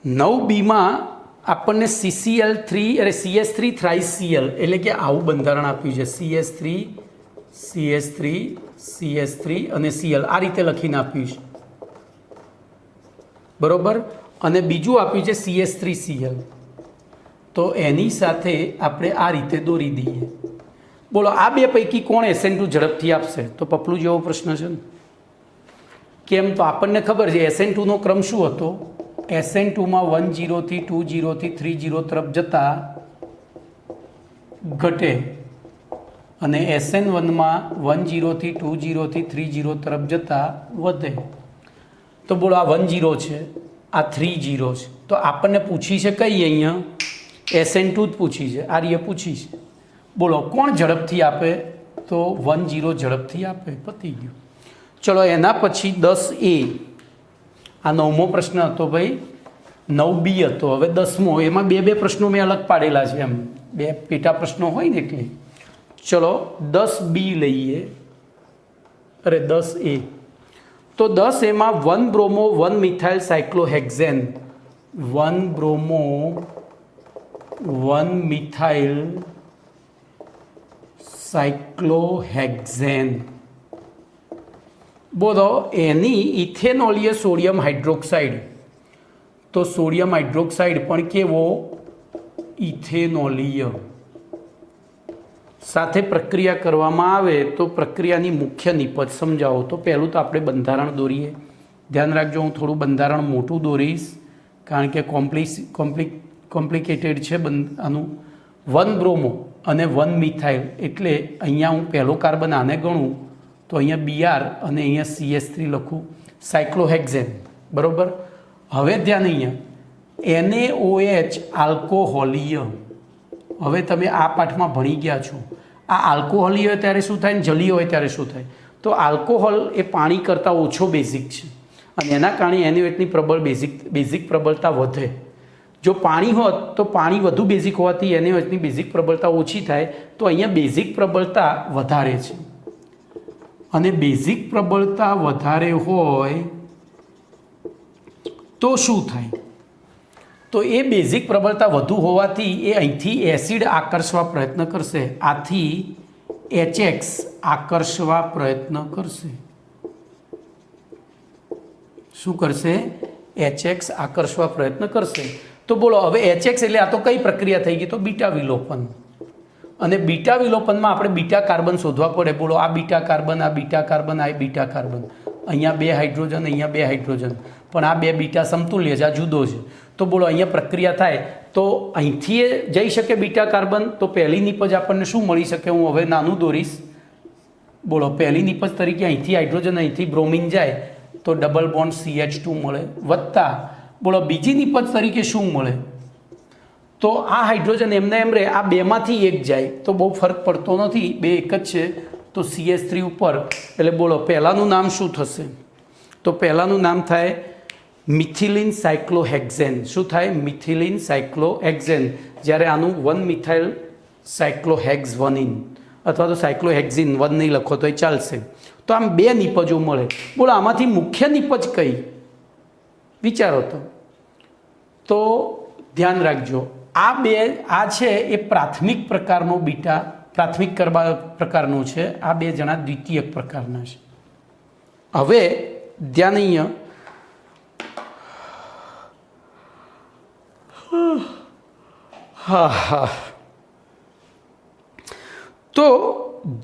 9Bમાં આપણને CH3 થ્રાઇસ-Cl એટલે કે આવું બંધારણ આપ્યું છે. CH3 અને Cl આ રીતે લખીને આપ્યું છે. બરોબર. અને બીજું આપ્યું છે CH3Cl. તો એની સાથે આપણે આ રીતે દોરી દઈએ. બોલો, આ બે પૈકી કોણ SN2 ઝડપથી આપશે? તો પપલું જેવો પ્રશ્ન છે ને. કેમ તો આપણને ખબર છે SN2નો ક્રમ શું હતો, SN2માં 10 થી 20 થી 30 તરફ જતા ઘટે અને SN1માં 10 થી 20 થી 30 તરફ જતા વધે. તો બોલો આ 10 છે, આ 30 છે, તો આપણને પૂછી છે કઈ અહીંયા SN2 જ પૂછી છે, આ રીતે પૂછી છે. બોલો કોણ ઝડપથી આપે, તો 10 ઝડપથી આપે, પતી ગયું. ચલો એના પછી 10A, આ 9મો પ્રશ્ન હતો ભાઈ, 9B હતો. હવે 10મો, એમાં બે પ્રશ્નો મેં અલગ પાડેલા છે, એમ બે પેટા પ્રશ્નો હોય ને એટલે. ચલો 10B લઈએ, અરે 10A. તો 10Aમાં 1 bromo 1 methyl cyclohexane, 1 bromo 1 methyl cyclohexane. બોલો એની ઇથેનોલીય સોડિયમ હાઇડ્રોક્સાઇડ. તો સોડિયમ હાઇડ્રોક્સાઇડ પણ કેવો, ઇથેનોલીય. સાથે પ્રક્રિયા કરવામાં આવે તો પ્રક્રિયાની મુખ્ય નિપજ સમજાવો. તો પહેલું તો આપણે બંધારણ દોરીએ. ધ્યાન રાખજો, હું થોડું બંધારણ મોટું દોરીશ કારણ કે કોમ્પ્લિકેટેડ છે આનું. 1 બ્રોમો અને 1 મિથાઇલ એટલે અહીંયા હું પહેલો કાર્બન આને ગણું તો અહીંયા Br અને અહીંયા CH3 લખું, સાયક્લોહેક્ઝેન, બરાબર. હવે ધ્યાન અહીંયા NaOH આલ્કોહોલીય. હવે તમે આ પાઠમાં ભણી ગયા છો, આ આલ્કોહોલીય હોય ત્યારે શું થાય ને જલીય હોય ત્યારે શું થાય. તો આલ્કોહોલ એ પાણી કરતાં ઓછો બેઝિક છે અને એના કારણે NaOHની બેઝિક પ્રબળતા વધે. જો પાણી હોત તો પાણી વધુ બેઝિક હોવાથી NaOHની બેઝિક પ્રબળતા ઓછી થાય, તો અહીંયા બેઝિક પ્રબળતા વધારે છે. અને બેઝિક પ્રબળતા વધારે હોય તો શું થાય, તો એ બેઝિક પ્રબળતા વધુ હોવાથી એ અહીંથી એસિડ આકર્ષવા પ્રયત્ન કરશે, આથી HX આકર્ષવા પ્રયત્ન કરશે. શું કરશે, HX આકર્ષવા પ્રયત્ન કરશે. તો બોલો હવે HX એટલે આ તો કઈ પ્રક્રિયા થઈ ગઈ, તો બીટા વિલોપન. અને બીટા વિલોપનમાં આપણે બીટા કાર્બન શોધવા પડે. બોલો આ બીટા કાર્બન, આ બીટા કાર્બન, આ બીટા કાર્બન, અહીંયા 2 હાઇડ્રોજન, અહીંયા 2 હાઇડ્રોજન, પણ આ 2 બીટા સમતુલ્ય છે, આ જુદો છે. તો બોલો અહીંયા પ્રક્રિયા થાય તો અહીંથી જઈ શકે બીટા કાર્બન. તો પહેલી નિપજ આપણને શું મળી શકે, હું હવે નાનું દોરીશ. બોલો પહેલી નિપજ તરીકે અહીંથી હાઇડ્રોજન, અહીંથી બ્રોમિન જાય તો ડબલ બોન્ડ CH2 મળે, વત્તા બોલો બીજી નિપજ તરીકે શું મળે, તો આ હાઇડ્રોજન એમને એમ રહે, આ બેમાંથી એક જાય તો બહુ ફરક પડતો નથી, બે એક જ છે. તો CH3 ઉપર, એટલે બોલો પહેલાંનું નામ શું થશે, તો પહેલાંનું નામ થાય મિથિલિન સાયક્લોહેક્ઝેન. શું થાય, મિથિલિન સાયક્લોહેક્ઝેન. જ્યારે આનું 1 મિથાઇલ સાયક્લોહેક્ઝવનિન અથવા તો સાયક્લોહેક્ઝિન 1 નહીં લખો તો એ ચાલશે. તો આમ 2 નિપજો મળે. બોલો આમાંથી મુખ્ય નિપજ કઈ, વિચારો તો ધ્યાન રાખજો, આ છે એ પ્રાથમિક પ્રકારનો બીટા, પ્રાથમિક પ્રકારનો છે, આ 2 જણા દ્વિતીયક પ્રકારના છે. હવે ધ્યાન અહીંયા તો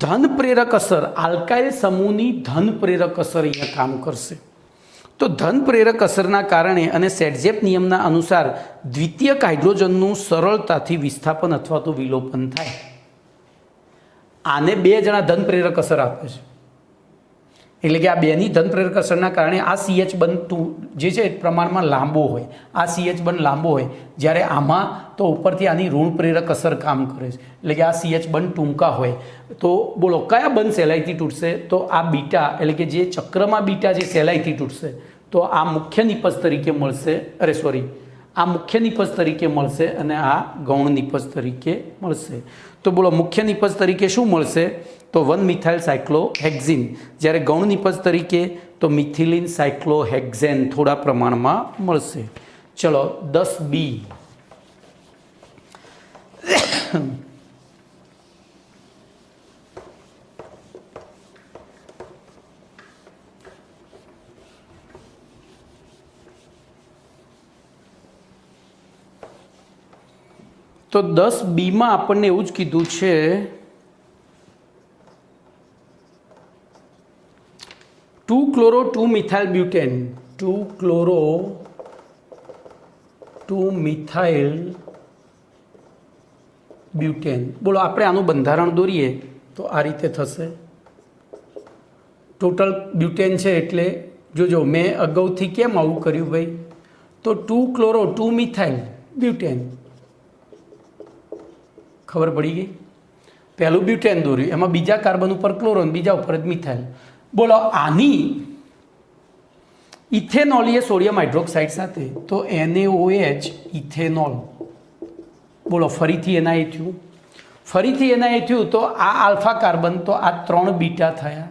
ધન પ્રેરક અસર, આલ્કાઇલ સમૂહની ધન પ્રેરક અસર અહીંયા કામ કરશે. તો ધન પ્રેરક અસરના કારણે અને સેટઝેપ નિયમના અનુસાર દ્વિતીયક હાઇડ્રોજનનું સરળતાથી વિસ્થાપન અથવા તો વિલોપન થાય. આને 2 જણા ધન પ્રેરક અસર આપે છે, એટલે કે આ 2ની ધન પ્રેરક અસરના કારણે આ CH બંધ જે છે પ્રમાણમાં લાંબો હોય, આ CH બંધ લાંબો હોય, જ્યારે આમાં તો ઉપરથી આની ઋણ પ્રેરક અસર કામ કરે છે, એટલે કે આ CH બંધ ટૂંકા હોય. તો બોલો કયા બંધ સહેલાઈથી તૂટશે, તો આ બીટા, એટલે કે જે ચક્રમાં બીટા જે સહેલાઈથી તૂટશે, તો આ મુખ્ય નિપજ તરીકે મળશે, આ મુખ્ય નિપજ તરીકે મળશે અને આ ગૌણ નિપજ તરીકે મળશે. તો બોલો મુખ્ય નિપજ તરીકે શું મળશે, તો 1 મિથાઇલ સાયક્લોહેક્ઝિન, જ્યારે ગૌણ નિપજ તરીકે તો મિથિલિન સાયક્લોહેક્ઝેન થોડા પ્રમાણમાં મળશે. ચલો 10B. તો 10Bમાં આપણને એવું જ કીધું છે, 2 chloro 2 methyl butane, 2 chloro 2 methyl butane. બોલો આપણે આનું બંધારણ દોરીએ તો આ રીતે થશે. ટોટલ બ્યુટેન છે એટલે જોજો મેં અગાઉથી કેમ આવું કર્યું ભાઈ, તો 2 ક્લોરો 2 મિથાઇલ બ્યુટેન, ખબર પડી ગઈ. પહેલું બ્યુટેન દોર્યું, એમાં બીજા કાર્બન ઉપર ક્લોરોન, બીજા ઉપર જ મિથાઇલ. બોલો આની ઇથેનોલ એ સોડિયમ હાઇડ્રોક્સાઇડ સાથે, તો NaOH ઇથેનોલ. બોલો ફરીથી એના થયું, ફરીથી એના થયું, તો આ આલ્ફા કાર્બન, તો આ 3 બીટા થયા,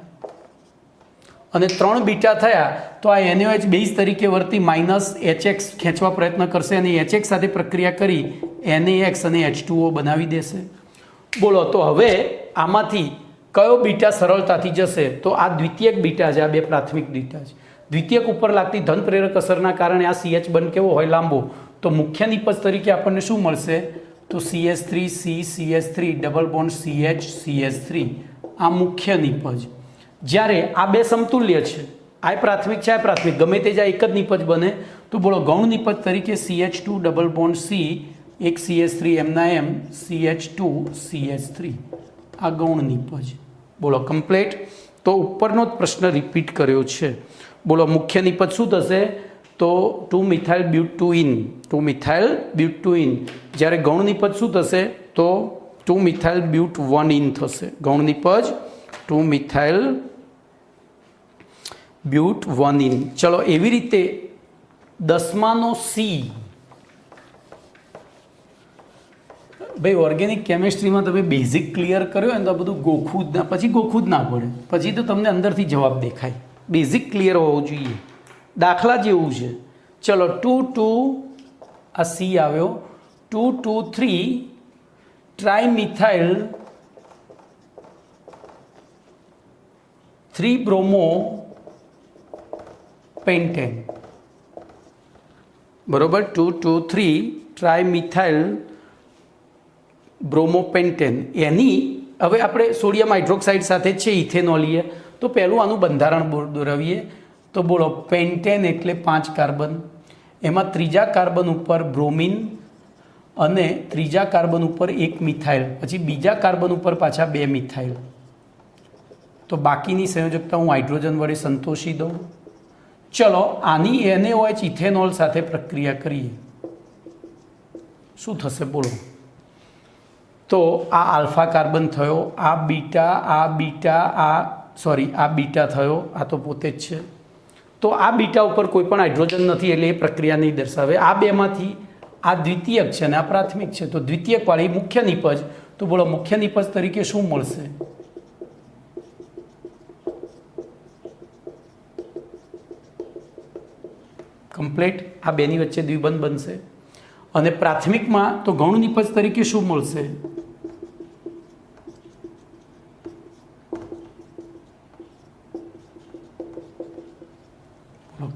અને 3 બીટા થયા તો આ NaOH બેઝ તરીકે વર્તી -HX ખેંચવા પ્રયત્ન કરશે અને HX સાથે પ્રક્રિયા કરી NaX અને H2O બનાવી દેશે. બોલો તો હવે આમાંથી કયો બીટા સરળતાથી જશે, તો આ દ્વિતીયક બીટા છે, આ બે પ્રાથમિક બીટા છે. દ્વિતીયક ઉપર લાગતી ધન પ્રેરક અસરના કારણે આ CH બંધ કેવો હોય, લાંબો. તો મુખ્ય નિપજ તરીકે આપણને શું મળશે, તો CH3 C CH3 double bond CH CH3, આ મુખ્ય નિપજ. જ્યારે આ બે સમતુલ્ય છે, આ પ્રાથમિક છે, આ પ્રાથમિક, ગમે તે જ્યાં એક જ નિપજ બને, તો બોલો ગૌણ નિપજ તરીકે CH2 ડબલ બોન્ડ C, એક CH3 એમના એમ CH2 CH3, આ ગૌણ નિપજ. બોલો કમ્પ્લીટ. તો ઉપરનો જ પ્રશ્ન રિપીટ કર્યો છે. બોલો મુખ્ય નિપજ શું થશે, તો 2 મિથાઇલ બ્યુટુઇન, 2 મિથાઇલ બ્યુટુઇન. જ્યારે ગૌણ નિપજ શું થશે, તો 2 મિથાઇલ બ્યુટ 1 ઇન થશે. ગૌણ નિપજ 2 મિથાઇલ બ્યુટ 1 ઇન. ચલો એવી રીતે 10માનો C, ભાઈ ઓર્ગેનિક કેમિસ્ટ્રીમાં તમે બેઝિક ક્લિયર કર્યો હોય ને તો બધું ગોખવું જ ના, પછી ગોખવું જ ના પડે, પછી તો તમને અંદરથી જવાબ દેખાય. બેઝિક ક્લિયર હોવું જોઈએ, દાખલા જેવું છે. ચલો 2 2 આ C આવ્યો, 2 2 3 ટ્રાઇમિથાઇલ 3 બ્રોમો પેન્ટેન. બરોબર, 2 2 3 ટ્રાઇમિથાઇલ બ્રોમોપેન્ટેન. એની હવે આપણે સોડિયમ હાઇડ્રોક્સાઇડ સાથે છે ઇથેનોલીએ, તો પહેલું આનું બંધારણ દોરાવીએ. તો બોલો પેન્ટેન એટલે 5 કાર્બન, એમાં ત્રીજા કાર્બન ઉપર બ્રોમિન અને ત્રીજા કાર્બન ઉપર 1 મિથાઇલ, પછી બીજા કાર્બન ઉપર પાછા 2 મિથાઇલ. તો બાકીની સંયોજકતા હું હાઇડ્રોજન વડે સંતોષી દઉં. ચલો આની NaOH ઇથેનોલ સાથે પ્રક્રિયા કરીએ, શું થશે બોલો. તો આ આલ્ફા કાર્બન થયો, આ બીટા, આ બીટા થયો, આ તો પોતે જ છે. તો આ બીટા ઉપર કોઈ પણ હાઇડ્રોજન નથી એટલે એ પ્રક્રિયા નહીં દર્શાવે. આ બેમાંથી આ દ્વિતીયક છે અને આ પ્રાથમિક છે, તો દ્વિતીયકવાળી મુખ્ય નિપજ. તો બોલો મુખ્ય નિપજ તરીકે શું મળશે, કમ્પ્લીટ. આ બેની વચ્ચે દ્વિબંધ બનશે. અને પ્રાથમિકમાં તો ગૌણ નિપજ તરીકે શું મળશે,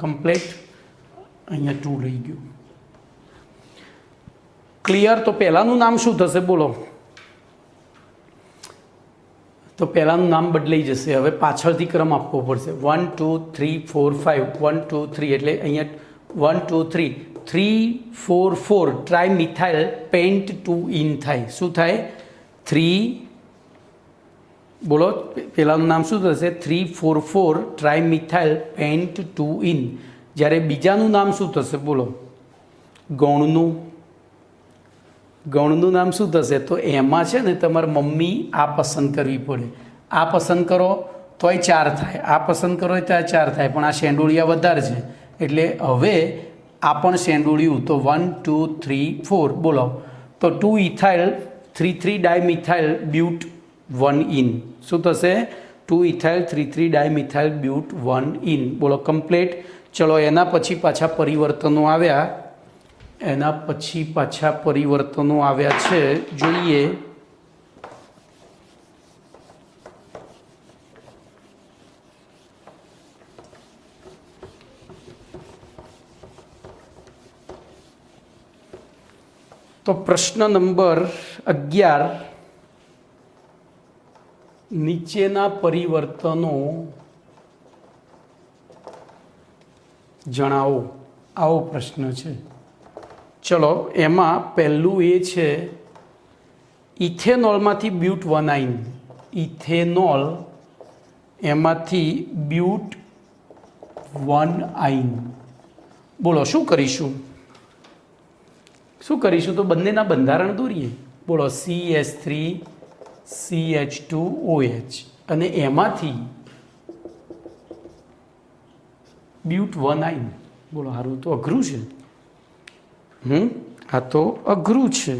કમ્પ્લીટ. અહીંયા 2 રહી ગયું. ક્લિયર. તો પહેલાનું નામ શું થશે બોલો, તો પહેલાનું નામ બદલાઈ જશે. હવે પાછળથી ક્રમ આપવો પડશે. 1 2 3 4 5, 1 2 3 એટલે અહીંયા 1 2 3 3 4 4 ટ્રાઇમિથાઇલ પેન્ટ 2 ઇન થાય. શું થાય, 3, બોલો પહેલાંનું નામ શું થશે, 3 4 4 ટ્રાઇમિથાઇલ પેન્ટ 2 ઇન. જ્યારે બીજાનું નામ શું થશે બોલો, ગૌણનું નામ શું થશે, તો એમાં છે ને તમારે મમ્મી આ પસંદ કરવી પડે. આ પસંદ કરો તોય 4 થાય, આ પસંદ કરો તો 4 થાય, પણ આ શેંડોળિયા વધારે છે એટલે હવે આ પણ શેંડોળિયું. તો 1 2 3 4 બોલો, તો 2 ઇથાઇલ 3 3 ડાયમિથાઇલ બ્યુટ 1 ઇન. શું થશે, 2 ઇથાઇલ 3 3 ડાયમિથાઇલ બ્યુટ 1 ઇન. બોલો કમ્પ્લીટ. ચલો એના પછી પાછા પરિવર્તનો આવ્યા, છે જોઈએ. તો પ્રશ્ન નંબર 11, નીચેના પરિવર્તનો જણાવો, આવો પ્રશ્ન છે। ચલો એમાં પહેલું એ છે ઇથેનોલમાંથી બ્યુટ 1 આઇન, ઇથેનોલ એમાંથી બ્યુટ 1 આઇન। બોલો શું કરીશું? તો બંનેના બંધારણ દોરીએ। બોલો CH3 CH2OH અને એમાંથી બ્યુટ 1 આઇન। બોલો સારું તો અઘરું છે, આ તો અઘરું છે।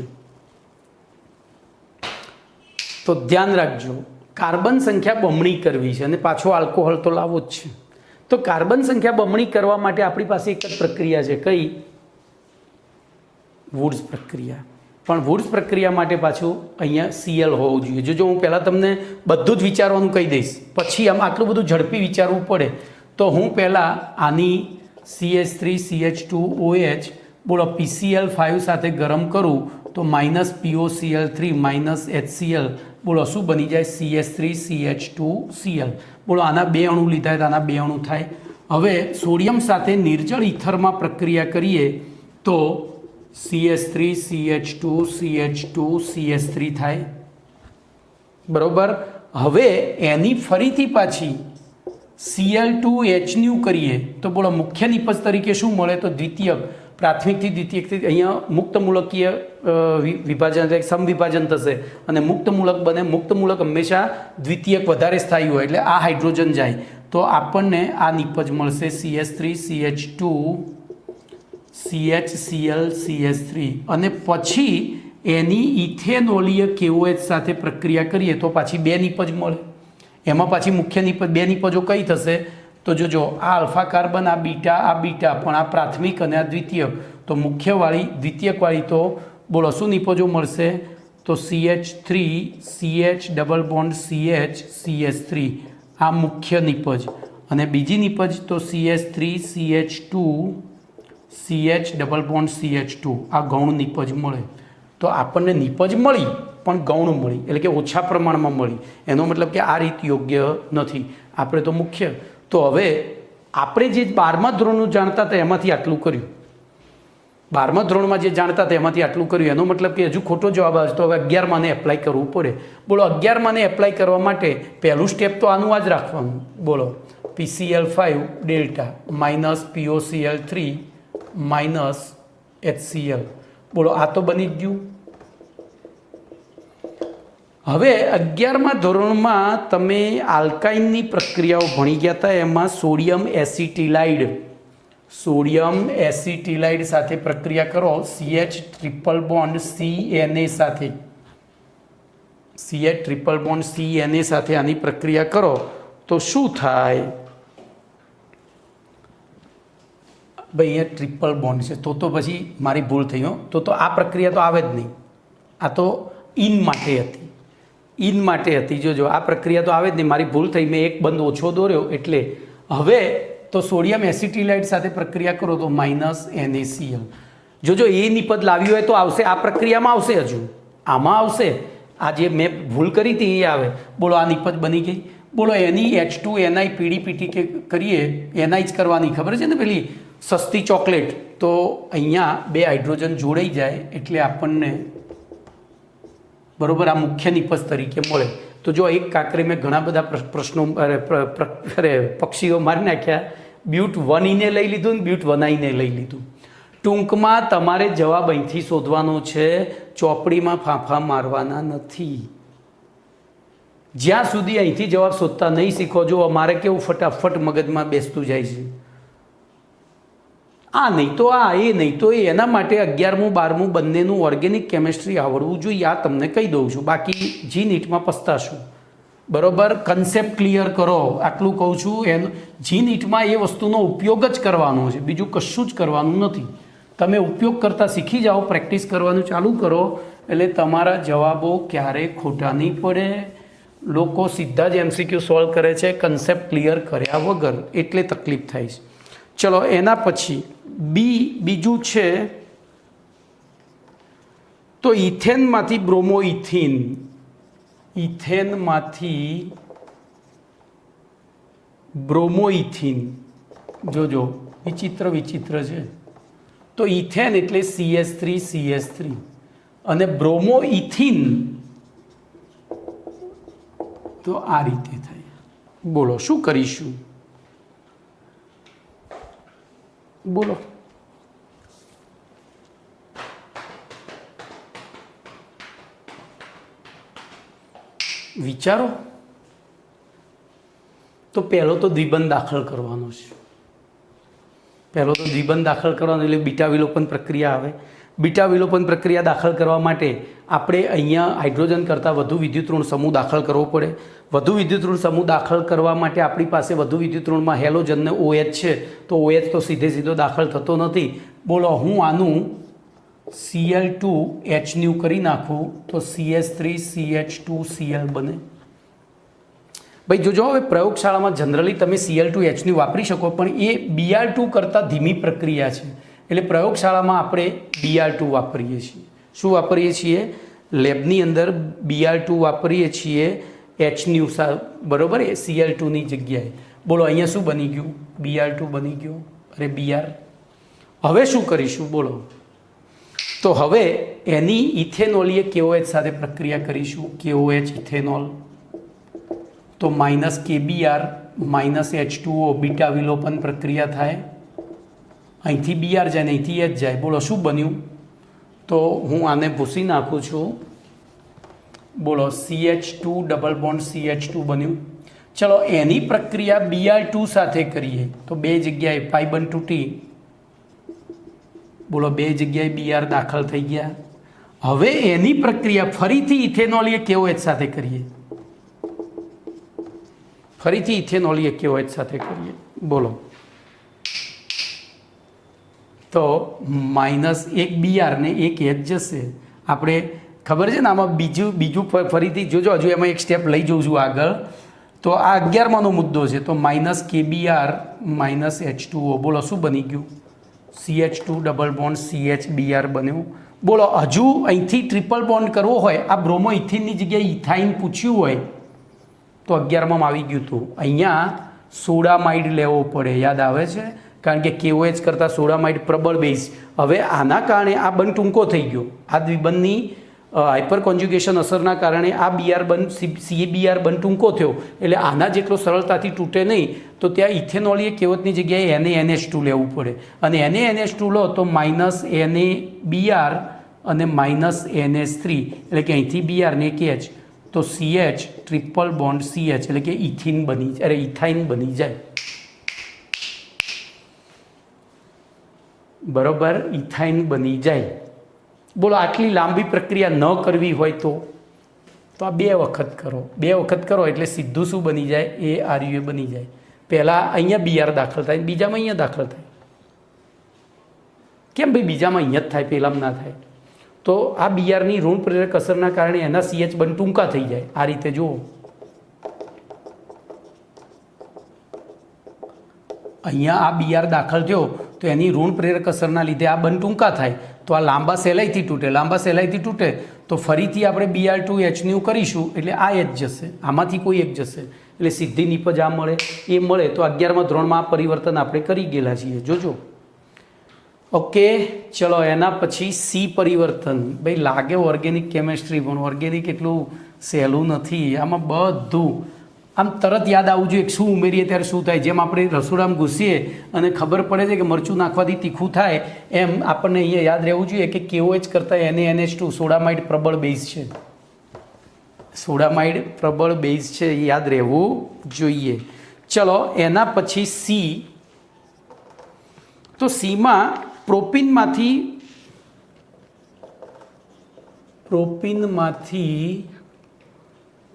તો ધ્યાન રાખજો, કાર્બન સંખ્યા બમણી કરવી છે અને પાછો આલ્કોહોલ તો લાવવો જ છે। તો કાર્બન સંખ્યા બમણી કરવા માટે આપણી પાસે એક જ પ્રક્રિયા છે, કઈ? વુડ્સ પ્રક્રિયા। પણ વુડ્સ પ્રક્રિયા માટે પાછું અહીંયા Cl હોવું જોઈએ। જો હું પહેલાં તમને બધું જ વિચારવાનું કહી દઈશ, પછી આમ આટલું બધું ઝડપી વિચારવું પડે, તો હું પહેલાં આની CH3 CH2OH બોલો PCl5 સાથે ગરમ કરું તો -POCl3 HCl બોલો શું બની જાય? CH3 CH2Cl। બોલો આના 2 અણુ લીધા તો આના 2 અણુ થાય। હવે સોડિયમ સાથે નિર્જળ ઇથરમાં પ્રક્રિયા કરીએ તો CH3 CH2 CH2 CH3 થાય, બરોબર। હવે એની ફરીથી પાછી Cl2Hનું કરીએ તો બોલો મુખ્ય નિપજ તરીકે શું મળે? તો દ્વિતીયક, પ્રાથમિકથી દ્વિતીયકથી અહીંયા મુક્ત મૂલકીય વિભાજન એટલે સમવિભાજન થશે અને મુક્ત મૂલક બને। મુક્ત મૂલક હંમેશા દ્વિતીયક વધારે સ્થાયી હોય એટલે આ હાઇડ્રોજન જાય તો આપણને આ નિપજ મળશે CH3 CH2 CHCl CH3 અને પછી એની ઇથેનોલીય KOH સાથે પ્રક્રિયા કરીએ તો પાછી 2 નિપજ મળે। એમાં પાછી મુખ્ય નિપજ 2 નિપજો કઈ થશે? તો જોજો આ આલ્ફા કાર્બન, આ બીટા, પણ આ પ્રાથમિક અને આ દ્વિતીયક, તો મુખ્યવાળી દ્વિતીયકવાળી તો બોલો શું નિપજો મળશે? તો CH3 CH double bond CH CH3 આ મુખ્ય નિપજ અને બીજી નિપજ તો CH3 CH2 CH double bond CH2 આ ગૌણ નિપજ મળે। તો આપણને નિપજ મળી પણ ગૌણ મળી એટલે કે ઓછા પ્રમાણમાં મળી, એનો મતલબ કે આ રીત યોગ્ય નથી, આપણે તો મુખ્ય। તો હવે આપણે જે 12મા ધોરણનું જાણતા હતા એમાંથી આટલું કર્યું, 12મા ધોરણમાં જે જાણતા હતા એમાંથી આટલું કર્યું, એનો મતલબ કે હજુ ખોટો જવાબ આવે તો હવે 11માને એપ્લાય કરવું પડે। બોલો 11માને એપ્લાય કરવા માટે પહેલું સ્ટેપ તો આનું આ જ રાખવાનું। બોલો PCl5 ડેલ્ટા -POCl3 HCl, બોલો આ તો બની જ ગયું। હવે 11મા ધોરણમાં તમે આલ્કાઇનની પ્રક્રિયાઓ ભણી ગયા હતા, એમાં સોડિયમ એસિટિલાઇડ સાથે પ્રક્રિયા કરો CH ટ્રિપલ બોન્ડ CNA સાથે, CH ટ્રિપલ બોન્ડ CNA સાથે આની પ્રક્રિયા કરો તો શું થાય? ભાઈ અહીંયા ટ્રિપલ બોન્ડ છે તો પછી મારી ભૂલ થઈ હો, તો આ પ્રક્રિયા તો આવે જ નહીં, આ તો ઇન માટે હતી। જોજો આ પ્રક્રિયા તો આવે જ નહીં, મારી ભૂલ થઈ, મેં એક બંધ ઓછો દોર્યો એટલે। હવે તો સોડિયમ એસિટિલાઇડ સાથે પ્રક્રિયા કરો તો -NaCl। જોજો એ નિપજ લાવ્યું હોય તો આવશે, આ પ્રક્રિયામાં આવશે, હજુ આમાં આવશે, આ જે મેં ભૂલ કરી હતી એ આવે। બોલો આ નિપજ બની ગઈ। બોલો એની H2Ni PDPT કે કરીએ, Ni જ કરવાની, ખબર છે ને પેલી સસ્તી ચોકલેટ, તો અહીંયા 2 હાઇડ્રોજન જોડાઈ જાય એટલે આપણને બરોબર આ મુખ્ય નિપજ તરીકે મળે। તો જો એક કાંકરે મેં ઘણા બધા પ્રશ્નો પક્ષીઓ મારી નાખ્યા, બ્યુટ 1 ઈને લઈ લીધું ને બ્યુટ 1 આઈને લઈ લીધું। ટૂંકમાં તમારે જવાબ અહીંથી શોધવાનો છે, ચોપડીમાં ફાંફા મારવાના નથી। જ્યાં સુધી અહીંથી જવાબ શોધતા નહીં શીખો, જો અમારે કેવું ફટાફટ મગજમાં બેસતું જાય છે, આ નહીં તો આ, એ નહીં તો એ, એના માટે 11મું 12મું બંનેનું ઓર્ગેનિક કેમિસ્ટ્રી આવડવું જોઈએ, આ તમને કહી દઉં છું, બાકી જી નીટમાં પસ્તાશું, બરોબર। કન્સેપ્ટ ક્લિયર કરો, આટલું કહું છું। જી નીટમાં એ વસ્તુનો ઉપયોગ જ કરવાનો છે, બીજું કશું જ કરવાનું નથી। તમે ઉપયોગ કરતાં શીખી જાઓ, પ્રેક્ટિસ કરવાનું ચાલુ કરો એટલે તમારા જવાબો ક્યારેય ખોટા નહીં પડે। લોકો સીધા જ MCQ સોલ્વ કરે છે કન્સેપ્ટ ક્લિયર કર્યા વગર, એટલે તકલીફ થાય છે। ચલો એના પછી બીજું છે તો ઇથેનમાંથી બ્રોમોઇથિન, જોજો વિચિત્ર વિચિત્ર છે. તો ઇથેન એટલે CH3 અને બ્રોમો ઇથિન તો આ રીતે થાય. બોલો શું કરીશું? બોલો. વિચારો. તો પહેલો તો દ્વિબંધ દાખલ કરવાનો છે. પહેલો તો દ્વિબંધ દાખલ કરવાનો એટલે બીટા વિલોપન પ્રક્રિયા આવે. બીટા વિલોપન પ્રક્રિયા દાખલ કરવા માટે આપણે અહીંયા હાઇડ્રોજન કરતાં વધુ વિદ્યુતઋણ સમૂહ દાખલ કરવો પડે. વધુ વિદ્યુતઋણ સમૂહ દાખલ કરવા માટે આપણી પાસે વધુ વિદ્યુતઋણમાં હેલોજનને OH છે, તો OH તો સીધો દાખલ થતો નથી. બોલો, હું આનું Cl2H કરી નાખું તો CH3CH2Cl બને. ભાઈ જોજો, હવે પ્રયોગશાળામાં જનરલી તમે Cl2H વાપરી શકો, પણ એ Br2 કરતાં ધીમી પ્રક્રિયા છે. એટલે પ્રયોગશાળામાં આપણે Br2 વાપરીએ છીએ. શું વાપરીએ છીએ? લેબની અંદર Br2 વાપરીએ છીએ H બરાબર, એ Cl2ની જગ્યાએ. બોલો અહીંયા શું બની ગયું? Br2 બની ગયું. અરે Br. હવે શું કરીશું? બોલો. તો હવે એની ઇથેનોલીય KOH સાથે પ્રક્રિયા કરીશું. KOH ઇથેનોલ તો -KBr -H2O બીટા વિલોપન પ્રક્રિયા થાય. અહીંથી Br જાય ને અહીંથી H જાય. બોલો શું બન્યું? તો હું આને ભૂસી નાખું છું. બોલો CH2 ડબલ બોન્ડ CH2 બન્યું. ચલો એની પ્રક્રિયા Br2 સાથે કરીએ તો બે જગ્યાએ પાઈ બન તૂટી. બોલો બે જગ્યાએ Br દાખલ થઈ ગયા. હવે એની પ્રક્રિયા ફરીથી ઇથેનોલીય KOH સાથે કરીએ. ફરીથી ઇથેનોલીય KOH સાથે કરીએ. બોલો તો -1 Br ને 1 H જશે. આપણે ખબર છે ને આમાં બીજું ફરીથી જોજો, હજુ એમાં એક સ્ટેપ લઈ જઉં છું આગળ. તો આ 11માનો મુદ્દો છે. તો -KBr -H2O. બોલો શું બની ગયું? CH2 ડબલ બોન્ડ CHBr બન્યું. બોલો હજુ અહીંથી ટ્રિપલ બોન્ડ કરવો હોય, આ બ્રોમો ઇથિનની જગ્યાએ ઇથાઇન પૂછ્યું હોય તો 11માં આવી ગયું હતું. અહીંયા સોડામાઇડ લેવો પડે, યાદ આવે છે? કારણ કે KOH કરતાં સોડામાઇડ પ્રબળ બેઝ. હવે આના કારણે આ બંધ ટૂંકો થઈ ગયો. આ દ્વિબંધની હાઇપર કોન્જ્યુગેશન અસરના કારણે આ Br બંધ CBr બંધ ટૂંકો થયો. એટલે આના જેટલો સરળતાથી તૂટે નહીં. તો ત્યાં ઇથેનોલીય KOHની જગ્યાએ NaNH2 લેવું પડે. અને NaNH2 લો તો -NaBr અને -NH3, એટલે કે અહીંથી Br ને KH તો CH ટ્રિપલ બોન્ડ CH, એટલે કે ઇથાઇન બની જાય. બરોબર, ઇથાઇન બની જાય. બોલો આટલી લાંબી પ્રક્રિયા ન કરવી હોય તો આ 2 વખત કરો. 2 વખત કરો એટલે સીધું શું બની જાય? ARUA બની જાય. પહેલાં અહીંયા Br દાખલ થાય, બીજામાં અહીંયા દાખલ થાય. કેમ ભાઈ બીજામાં અહીંયા જ થાય, પહેલામાં ના થાય? તો આ Brની ઋણ પ્રેરક અસરના કારણે એના CH બંધ ટૂંકા થઈ જાય. આ રીતે જુઓ, અહીંયા આ Br દાખલ થયો તો એની ઋણ પ્રેરક અસરના લીધે આ બંધ ટૂંકા થાય. તો આ લાંબા સહેલાઈથી તૂટે. તો ફરીથી આપણે Br2H કરીશું એટલે આ H જશે, આમાંથી કોઈ એક જશે. એટલે સીધી નિપજ આ મળે, એ મળે. તો 11મા ધોરણમાં આ પરિવર્તન આપણે કરી ગયેલા છીએ, જોજો. ઓકે, ચલો એના પછી C પરિવર્તન. ભાઈ લાગે ઓર્ગેનિક કેમેસ્ટ્રી, પણ ઓર્ગેનિક એટલું સહેલું નથી. આમાં બધું આમ તરત યાદ આવવું જોઈએ કે શું ઉમેરીએ ત્યારે શું થાય. જેમ આપણે રસોડામાં ઘૂસીએ અને ખબર પડે છે કે મરચું નાખવાથી તીખું થાય, એમ આપણને અહીંયા યાદ રહેવું જોઈએ કે KOH કરતાં NaNH2 સોડામાઇડ પ્રબળ બેઝ છે. સોડામાઇડ પ્રબળ બેઝ છે, એ યાદ રહેવું જોઈએ. ચલો એના પછી C. તો Cમાં પ્રોપીનમાંથી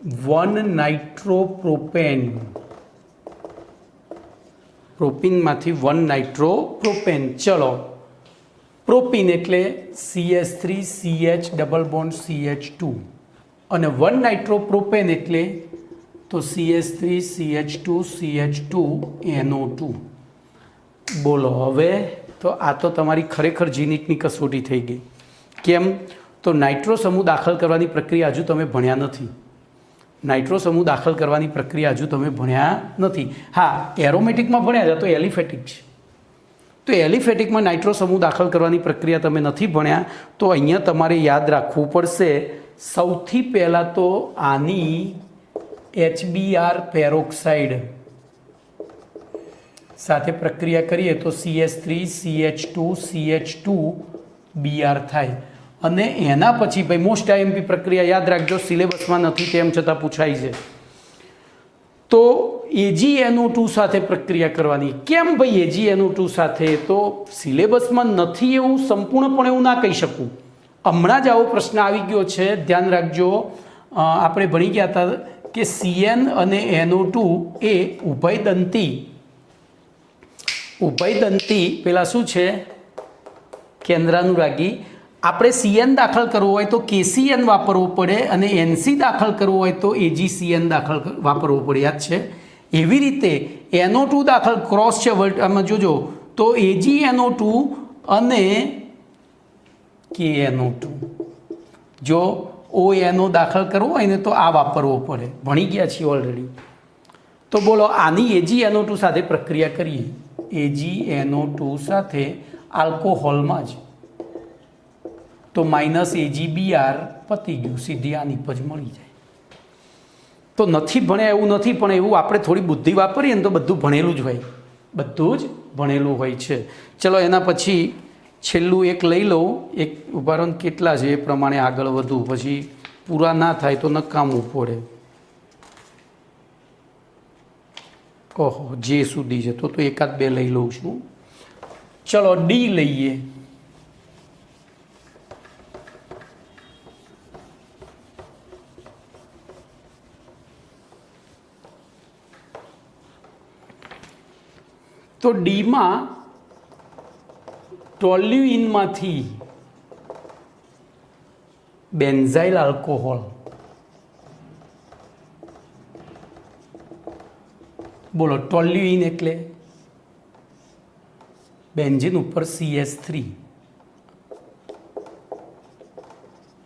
1 નાઇટ્રોપ્રોપેન. ચલો પ્રોપીન એટલે CH3CH ડબલ બોન્ડ CH2 અને 1 નાઇટ્રોપ્રોપેન એટલે તો CH3CH2CH2NO2. બોલો હવે તો આ તો તમારી ખરેખર જીનિટની કસોટી થઈ ગઈ. કેમ? તો નાઇટ્રો સમૂહ દાખલ કરવાની પ્રક્રિયા હજુ તમે ભણ્યા નથી. હા, એરોમેટિકમાં ભણ્યા હતા તો એલિફેટિક છે. તો એલિફેટિકમાં નાઇટ્રો સમૂહ દાખલ કરવાની પ્રક્રિયા તમે નથી ભણ્યા, તો અહીંયા તમારે યાદ રાખવું પડશે. સૌથી પહેલાં તો આની HBr પેરોક્સાઇડ સાથે પ્રક્રિયા કરીએ તો CH3 CH2 CH2 Br થાય. અને એના પછી ભાઈ મોસ્ટ આઈએમપી પ્રક્રિયા યાદ રાખજો, સિલેબસમાં નથી તેમ છતાં પૂછાય છે. તો AgNO2 સાથે પ્રક્રિયા કરવાની. કેમ ભાઈ AgNO2 સાથે? તો સિલેબસમાં નથી એવું સંપૂર્ણપણે એવું ના કહી શકું. હમણાં જ આવો પ્રશ્ન આવી ગયો છે, ધ્યાન રાખજો. આપણે ભણી ગયા હતા કે CN અને NO2 એ ઉભયદંતી પેલા શું છે, કેન્દ્રાનુરાગી. આપણે CN દાખલ કરવો હોય તો KCN વાપરવો પડે અને NC દાખલ કરવો હોય તો AgCN વાપરવો પડે, યાદ છે? એવી રીતે NO2 દાખલ ક્રોસ છે, આમાં જોજો તો AgNO2 અને KNO2. જો ONO દાખલ કરવો હોય ને તો આ વાપરવો પડે, ભણી ગયા છીએ ઓલરેડી. તો બોલો આની AgNO2 સાથે પ્રક્રિયા કરીએ. AgNO2 સાથે આલ્કોહોલમાં જ તો -AgBr પતી ગયું, સીધી આ નીપજ મળી જાય. તો નથી ભણ્યા એવું નથી, પણ એવું આપણે થોડી બુદ્ધિ વાપરીએ ને તો બધું ભણેલું જ હોય, બધું જ ભણેલું હોય છે. ચલો એના પછી છેલ્લું એક લઈ લઉં, એક ઉદાહરણ કેટલા છે એ પ્રમાણે આગળ વધું, પછી પૂરા ના થાય તો નકામું પડે. ઓહો, જે સુધી છે તો એકાદ બે લઈ લઉં છું. ચલો ડી લઈએ. તો ડીમાં ટોલ્યુઇનમાંથી બેન્ઝાઇલ આલ્કોહોલ, બોલો ટોલ્યુઇન એટલે બેન્ઝીન ઉપર CH3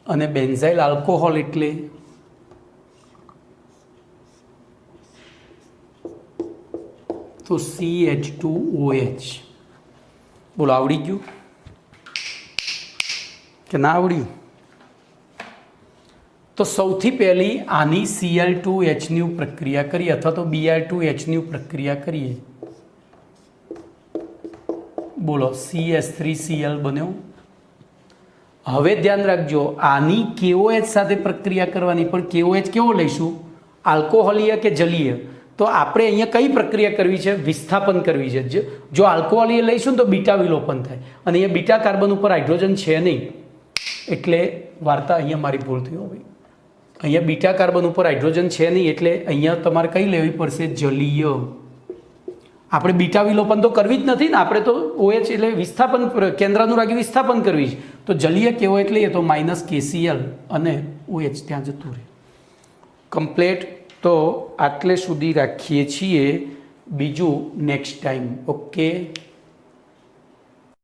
અને બેન્ઝાઇલ આલ્કોહોલ એટલે તો CH2OH. બોલો આવડી ગયું કે ના આવડ્યું? તો સૌથી પહેલી આની Cl2H ની પ્રક્રિયા કરીએ અથવા તો Br2H ની પ્રક્રિયા કરીએ. બોલો CH3Cl બન્યો. હવે ધ્યાન રાખજો, આની KOH સાથે પ્રક્રિયા કરવાની, પણ KOH કેવો લઈશું? આલ્કોહોલીય કે જલીય? તો આપણે અહીંયા કઈ પ્રક્રિયા કરવી છે? વિસ્થાપન કરવી છે. જો આલ્કોહોલીય લઈશું તો બીટા વિલોપન થાય, અને અહીંયા બીટા કાર્બન ઉપર હાઇડ્રોજન છે નહીં, એટલે વાર્તા અહીંયા મારી ભૂલ થઈ. ભાઈ અહીંયા બીટા કાર્બન ઉપર હાઇડ્રોજન છે નહીં, એટલે અહીંયા તમારે કઈ લેવી પડશે? જલીય. આપણે બીટા વિલોપન તો કરવી જ નથી ને, આપણે તો OH એટલે વિસ્થાપન, કેન્દ્રાનુરાગી વિસ્થાપન કરવી છે. તો જલીય કેવો એટલે એ તો -KCl અને OH ત્યાં જતું રહે. કમ્પ્લેટ. તો આટલે સુધી રાખીએ છીએ, બીજું નેક્સ્ટ ટાઈમ. ઓકે.